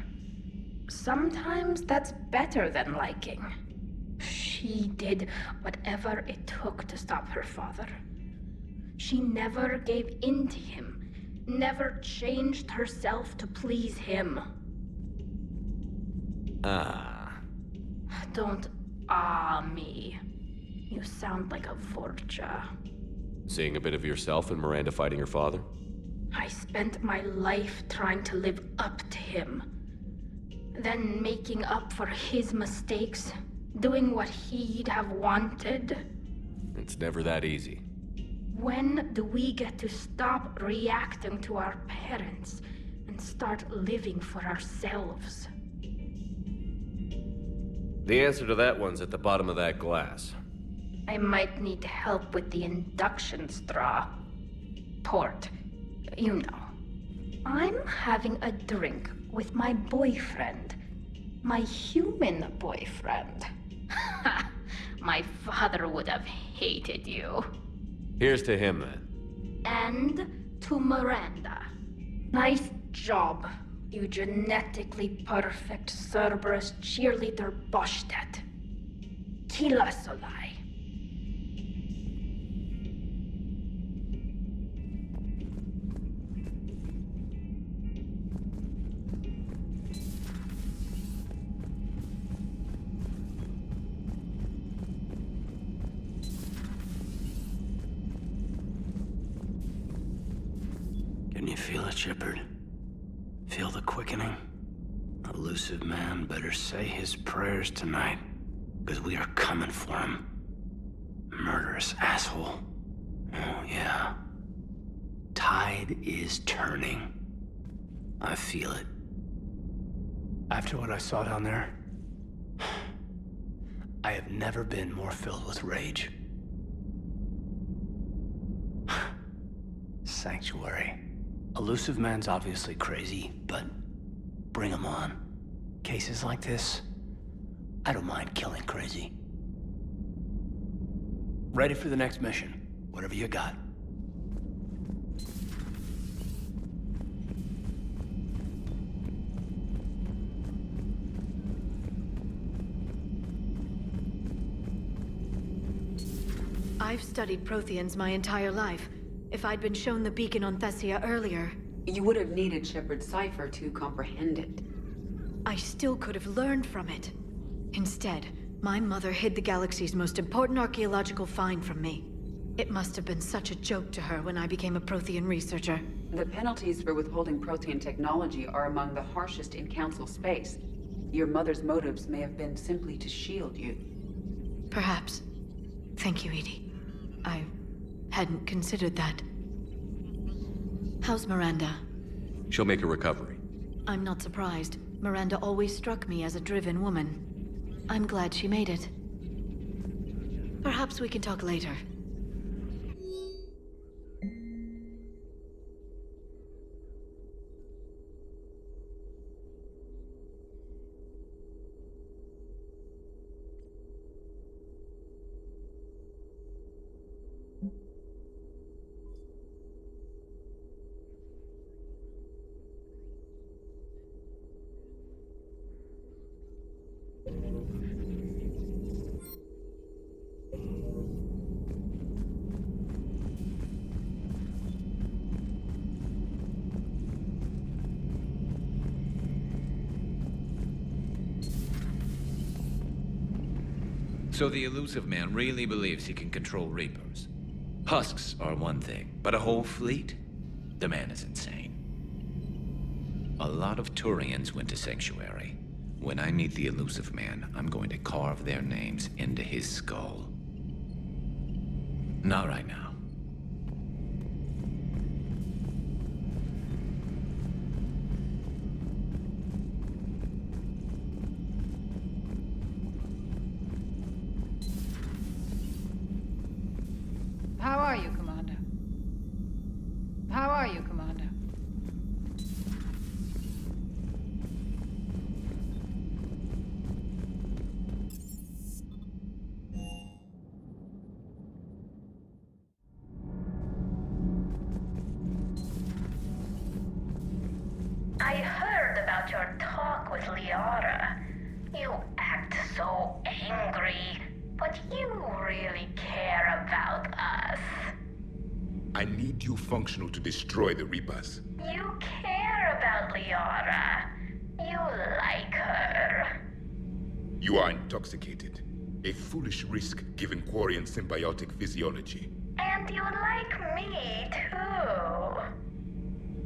Sometimes that's better than liking. She did whatever it took to stop her father. She never gave in to him, never changed herself to please him. Don't me. You sound like a Vorcha. Seeing a bit of yourself in Miranda fighting her father? I spent my life trying to live up to him. Then making up for his mistakes, doing what he'd have wanted. It's never that easy. When do we get to stop reacting to our parents and start living for ourselves? The answer to that one's at the bottom of that glass. I might need help with the induction straw. Port. You know. I'm having a drink with my boyfriend. My human boyfriend. My father would have hated you. Here's to him, then. And to Miranda. Nice job, you genetically perfect Cerberus cheerleader Boshtet. Kila Solai. Can you feel it, Shepard? Feel the quickening? Elusive man better say his prayers tonight, because we are coming for him. Murderous asshole. Oh, yeah. Tide is turning. I feel it. After what I saw down there, I have never been more filled with rage. Sanctuary. Elusive man's obviously crazy, but bring him on. Cases like this, I don't mind killing crazy. Ready for the next mission, whatever you got. I've studied Protheans my entire life. If I'd been shown the beacon on Thessia earlier... You would have needed Shepard's cipher to comprehend it. I still could have learned from it. Instead, my mother hid the galaxy's most important archaeological find from me. It must have been such a joke to her when I became a Prothean researcher. The penalties for withholding Prothean technology are among the harshest in Council space. Your mother's motives may have been simply to shield you. Perhaps. Thank you, Edie. I hadn't considered that. How's Miranda? She'll make a recovery. I'm not surprised. Miranda always struck me as a driven woman. I'm glad she made it. Perhaps we can talk later. So the elusive man really believes he can control Reapers. Husks are one thing, but a whole fleet? The man is insane. A lot of Turians went to Sanctuary. When I meet the elusive man, I'm going to carve their names into his skull. Not right now. How are you, Commander? How are you, Commander? I heard about your talk with Liara. You act so angry, but you really care about us. I need you functional to destroy the Reapers. You care about Liara. You like her. You are intoxicated. A foolish risk given Quarian symbiotic physiology. And you like me, too.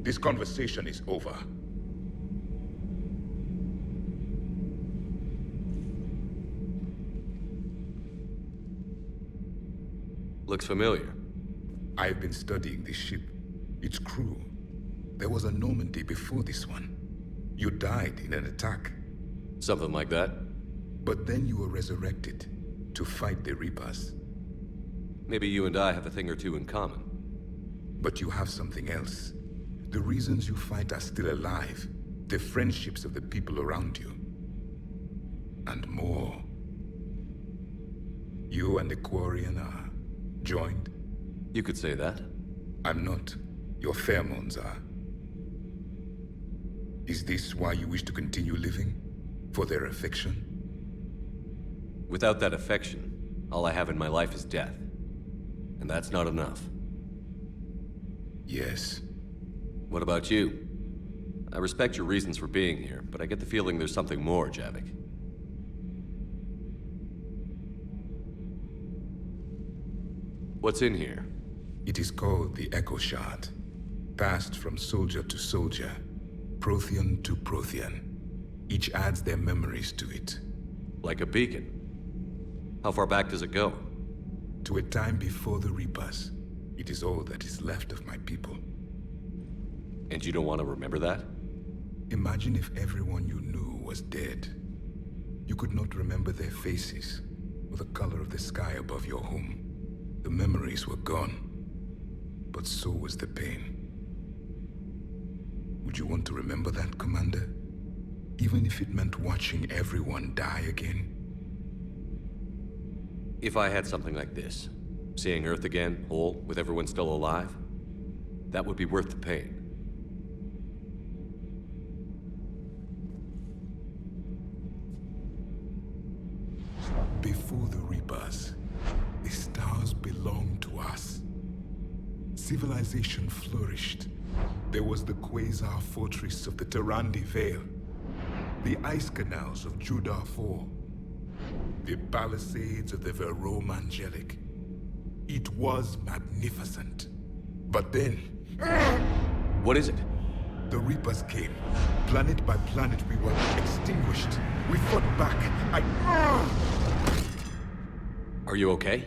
This conversation is over. Looks familiar. I've been studying this ship. Its crew. There was a Normandy before this one. You died in an attack. Something like that. But then you were resurrected to fight the Reapers. Maybe you and I have a thing or two in common. But you have something else. The reasons you fight are still alive. The friendships of the people around you. And more. You and the Quarian are joined? You could say that. I'm not. Your pheromones are. Is this why you wish to continue living? For their affection? Without that affection, all I have in my life is death. And that's not enough. Yes. What about you? I respect your reasons for being here, but I get the feeling there's something more, Javik. What's in here? It is called the Echo Shard. Passed from soldier to soldier, Prothean to Prothean. Each adds their memories to it. Like a beacon. How far back does it go? To a time before the Reapers. It is all that is left of my people. And you don't want to remember that? Imagine if everyone you knew was dead. You could not remember their faces, or the color of the sky above your home. The memories were gone. But so was the pain. Would you want to remember that, Commander? Even if it meant watching everyone die again? If I had something like this, seeing Earth again, whole, with everyone still alive, that would be worth the pain. Before the Reapers, the stars belonged to us. Civilization flourished. There was the Quasar fortress of the Tarandi Vale, the ice canals of Judar IV, the palisades of the Verome Angelic. It was magnificent. But then... What is it? The Reapers came. Planet by planet, we were extinguished. We fought back. Are you okay?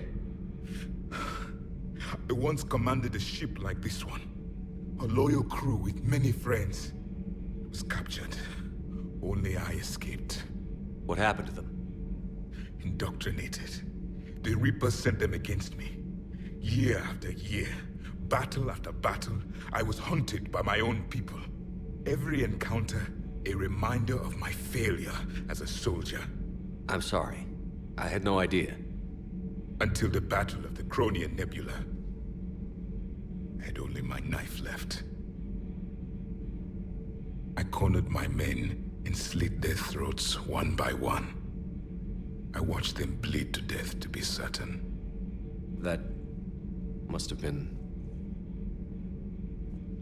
I once commanded a ship like this one. A loyal crew with many friends. Was captured. Only I escaped. What happened to them? Indoctrinated. The Reapers sent them against me. Year after year, battle after battle, I was hunted by my own people. Every encounter, a reminder of my failure as a soldier. I'm sorry. I had no idea. Until the Battle of the Cronian Nebula. I had only my knife left. I cornered my men and slit their throats one by one. I watched them bleed to death to be certain. That must have been...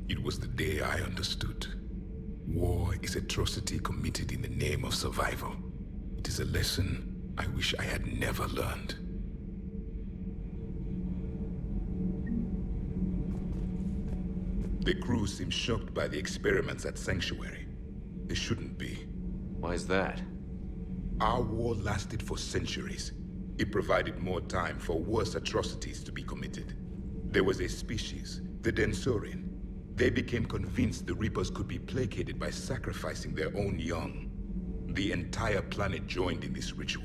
It was the day I understood. War is atrocity committed in the name of survival. It is a lesson I wish I had never learned. The crew seems shocked by the experiments at Sanctuary. They shouldn't be. Why is that? Our war lasted for centuries. It provided more time for worse atrocities to be committed. There was a species, the Densorian. They became convinced the Reapers could be placated by sacrificing their own young. The entire planet joined in this ritual.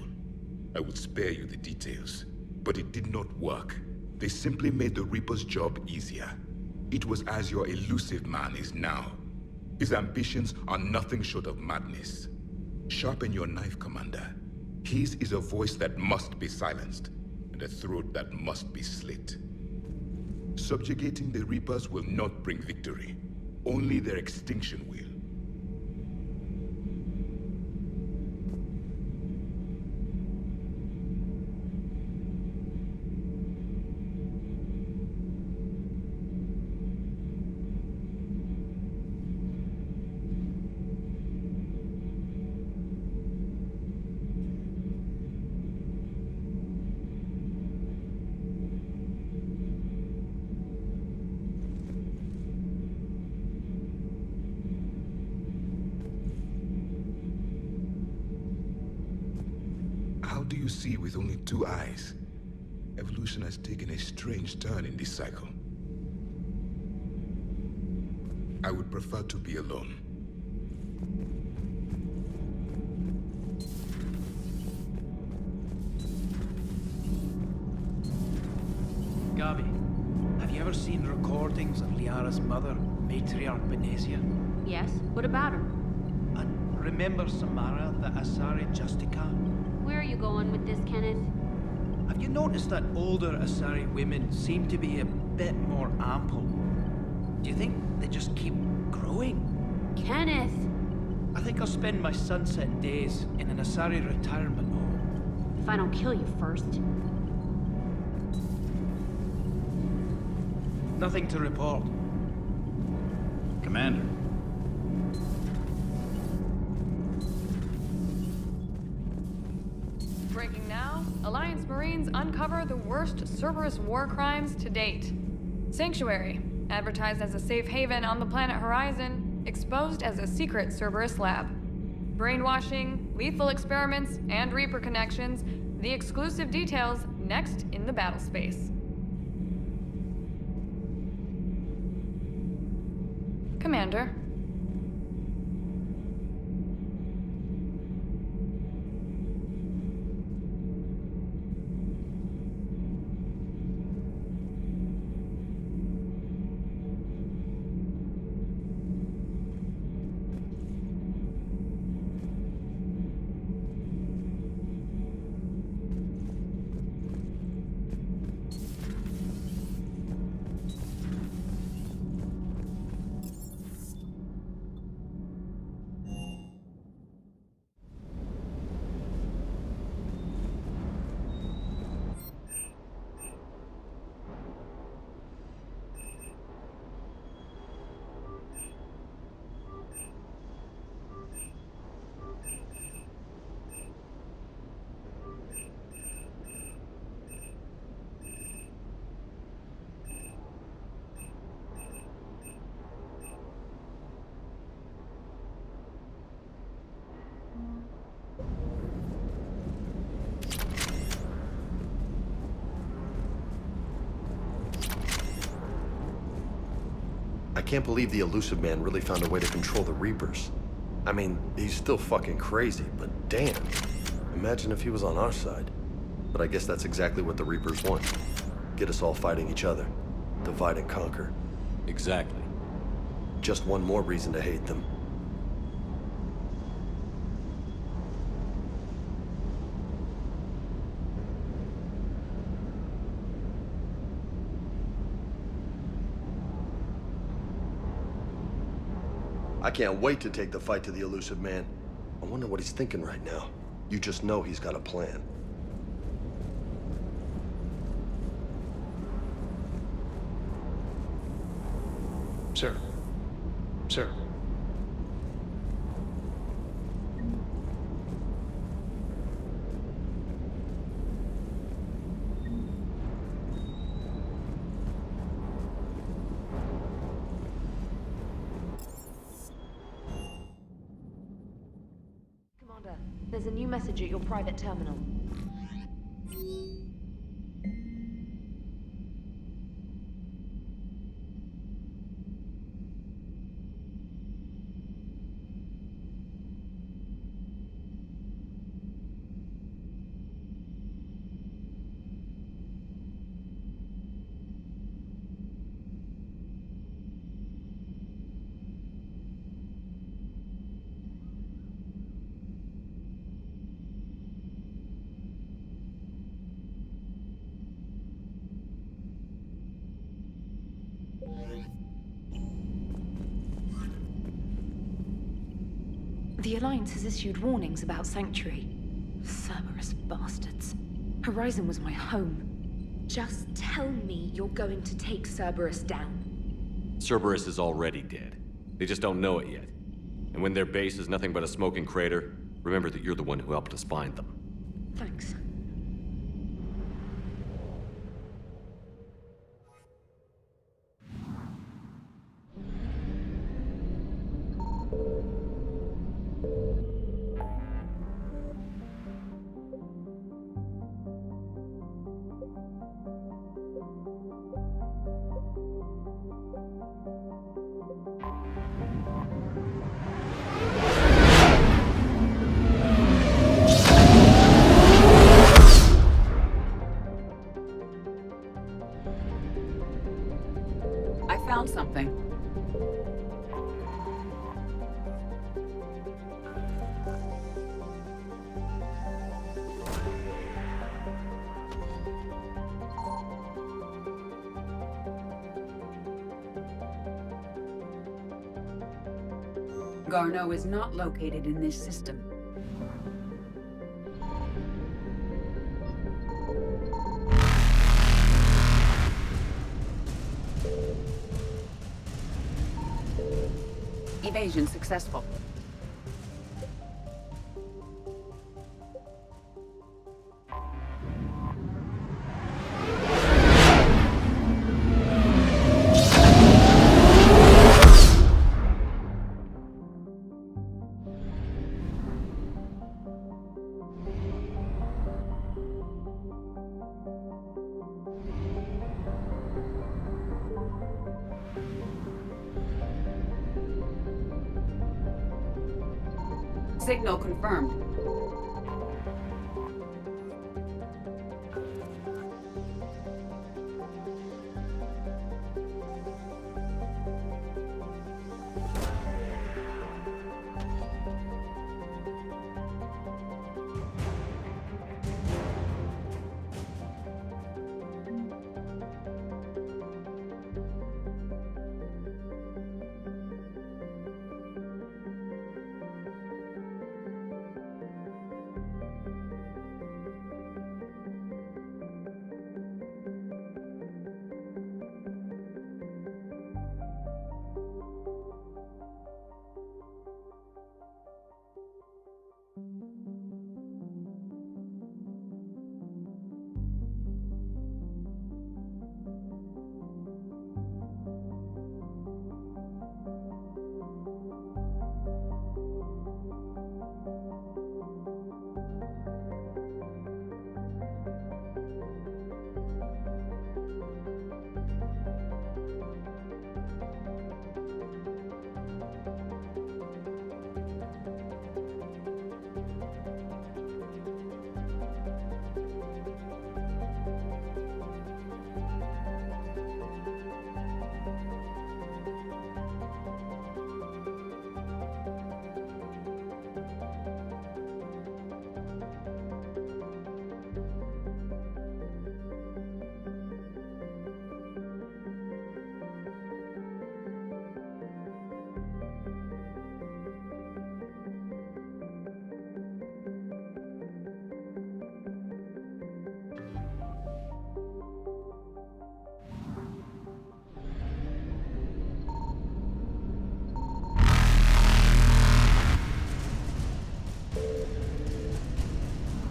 I will spare you the details, but it did not work. They simply made the Reaper's job easier. It was as your elusive man is now. His ambitions are nothing short of madness. Sharpen your knife, Commander. His is a voice that must be silenced, and a throat that must be slit. Subjugating the Reapers will not bring victory. Only their extinction will. How do you see with only 2 eyes? Evolution has taken a strange turn in this cycle. I would prefer to be alone. Gabi, have you ever seen recordings of Liara's mother, Matriarch Benesia? Yes? What about her? And remember Samara, the Asari Justica? Where are you going with this, Kenneth? Have you noticed that older Asari women seem to be a bit more ample? Do you think they just keep growing? Kenneth! I think I'll spend my sunset days in an Asari retirement home. If I don't kill you first. Nothing to report. Commander. Breaking now, Alliance Marines uncover the worst Cerberus war crimes to date. Sanctuary, advertised as a safe haven on the planet Horizon, exposed as a secret Cerberus lab. Brainwashing, lethal experiments, and Reaper connections, the exclusive details next in the battle space. Commander. I can't believe the elusive man really found a way to control the Reapers. I mean, he's still fucking crazy, but damn. Imagine if he was on our side. But I guess that's exactly what the Reapers want. Get us all fighting each other. Divide and conquer. Exactly. Just one more reason to hate them. I can't wait to take the fight to the elusive man. I wonder what he's thinking right now. You just know he's got a plan. Sir. Sir. Commander, there's a new message at your private terminal. The Alliance has issued warnings about Sanctuary. Cerberus bastards. Horizon was my home. Just tell me you're going to take Cerberus down. Cerberus is already dead. They just don't know it yet. And when their base is nothing but a smoking crater, remember that you're the one who helped us find them. Thanks. I found something. Garneau is not located in this system. Evasion successful. Signal confirmed.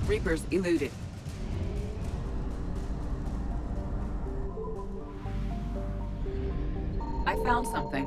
Reapers eluded. I found something.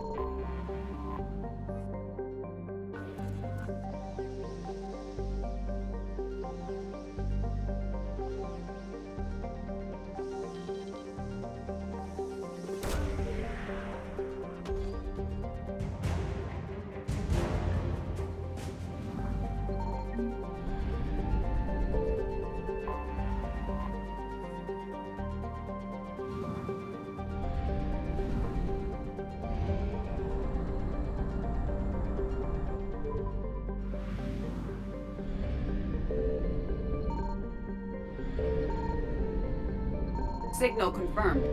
Signal confirmed.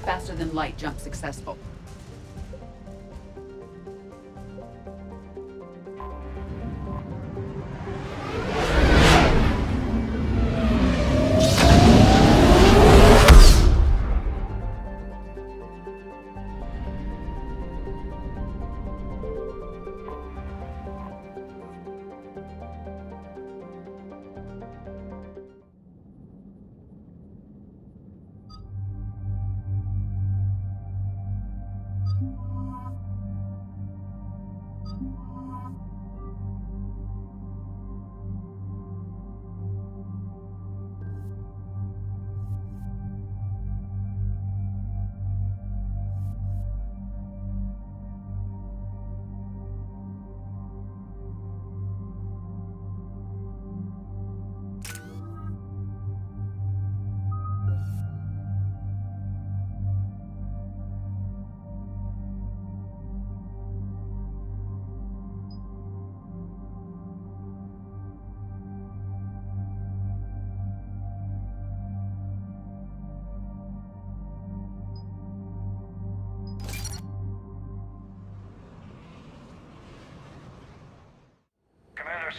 Faster than light jump successful.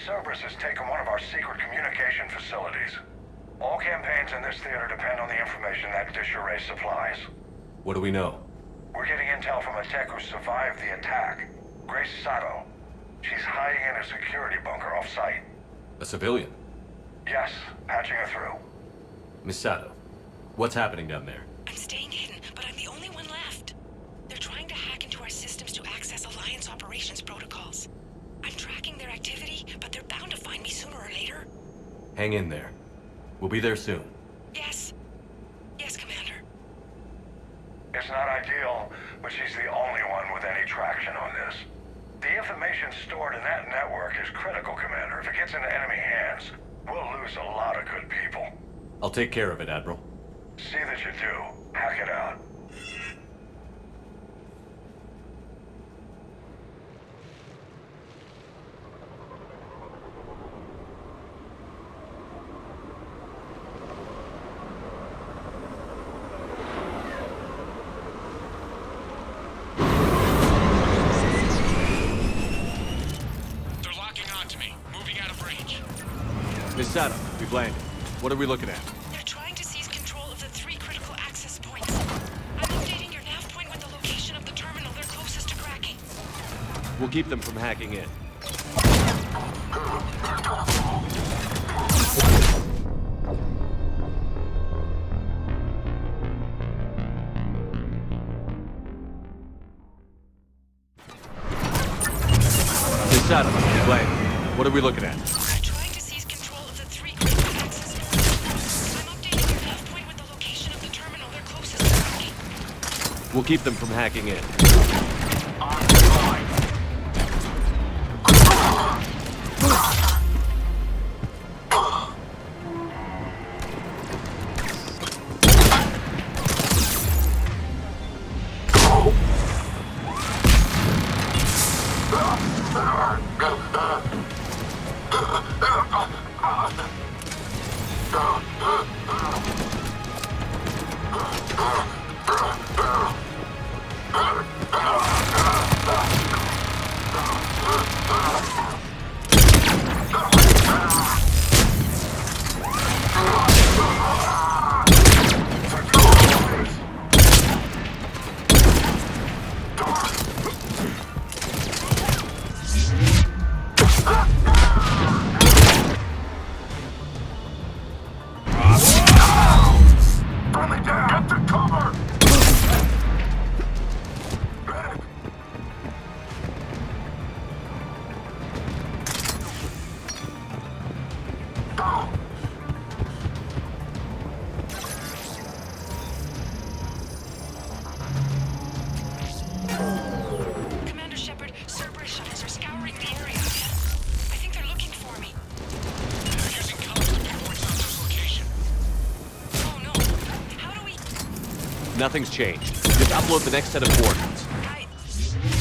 Cerberus has taken one of our secret communication facilities. All campaigns in this theater depend on the information that dish array supplies. What do we know? We're getting intel from a tech who survived the attack. Grace Sato. She's hiding in a security bunker off-site. A civilian? Yes, patching her through. Miss Sato, what's happening down there? I'm staying hidden, but I'm the only one left. They're trying to hack into our systems to access Alliance operations protocols. I'm tracking their activity, but they're bound to find me sooner or later. Hang in there. We'll be there soon. Yes. Yes, Commander. It's not ideal, but she's the only one with any traction on this. The information stored in that network is critical, Commander. If it gets into enemy hands, we'll lose a lot of good people. I'll take care of it, Admiral. See that you do. Hack it out. Miss Sato, we've landed. What are we looking at? They're trying to seize control of the 3 critical access points. I'm updating your nav point with the location of the terminal they're closest to cracking. We'll keep them from hacking in. Miss Sato, we've landed. What are we looking at? We'll keep them from hacking in. Nothing's changed. Just upload the next set of coordinates.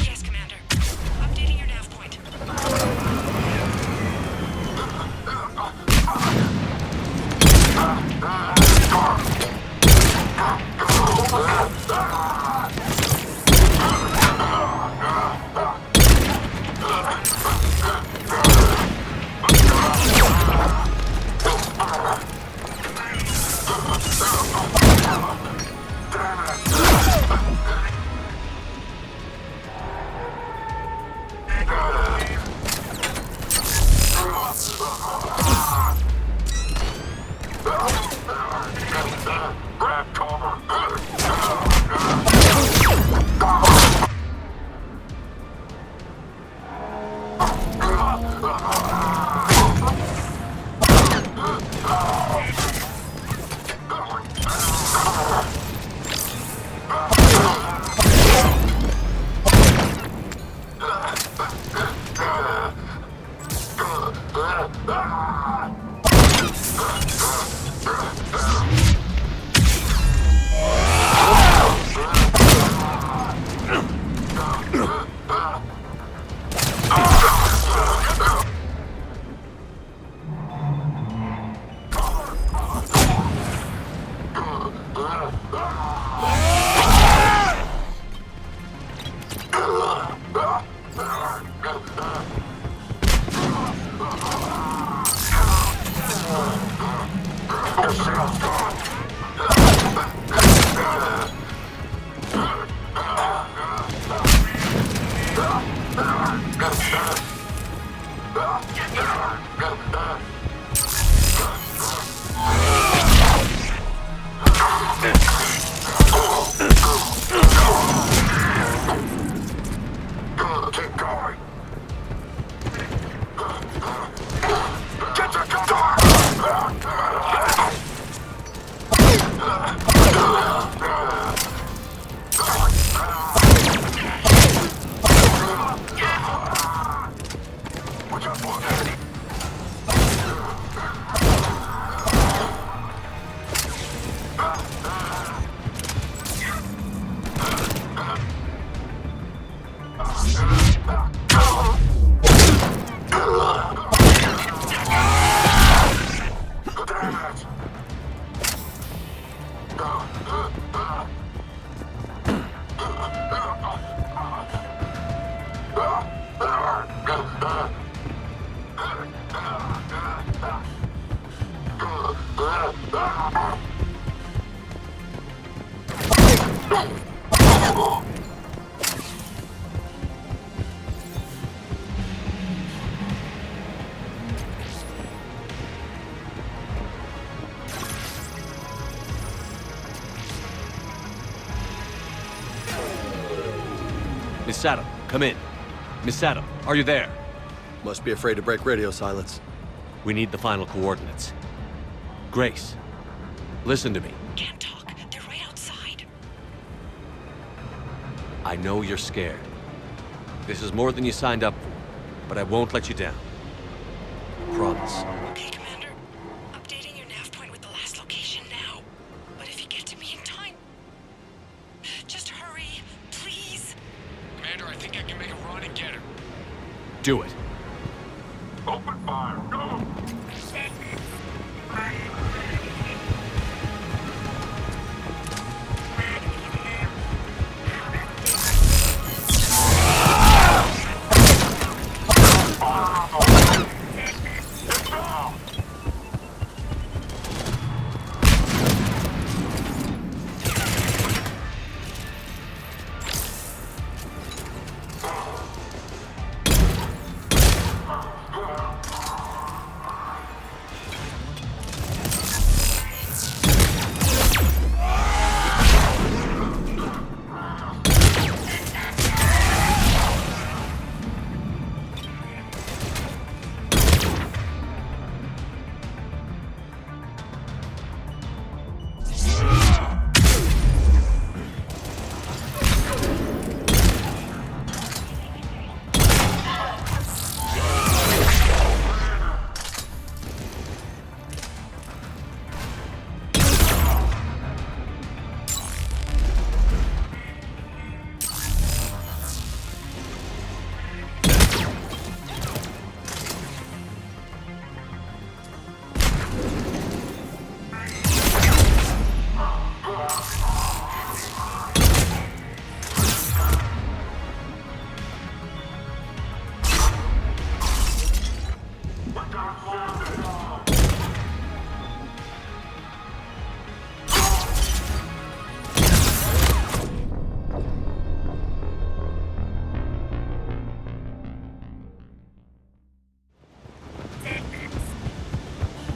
Yes, Commander. Updating your nav point. Miss Adam, come in. Miss Adam, are you there? Must be afraid to break radio silence. We need the final coordinates. Grace, listen to me. Can't talk. They're right outside. I know you're scared. This is more than you signed up for, but I won't let you down. Promise. Okay, Commander. Updating your nav point with the last location now. But if you get to me in time, just hurry, please. Commander, I think I can make a run and get her. Do it. Open fire, go!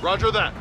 Roger that.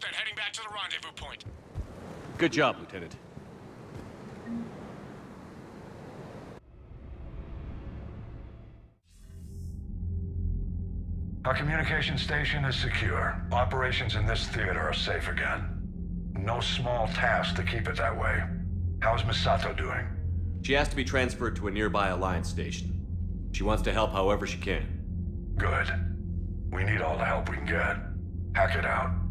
Then heading back to the rendezvous point. Good job, Lieutenant. Our communication station is secure. Operations in this theater are safe again. No small task to keep it that way. How's Misato doing? She has to be transferred to a nearby Alliance station. She wants to help however she can. Good. We need all the help we can get. Hack it out.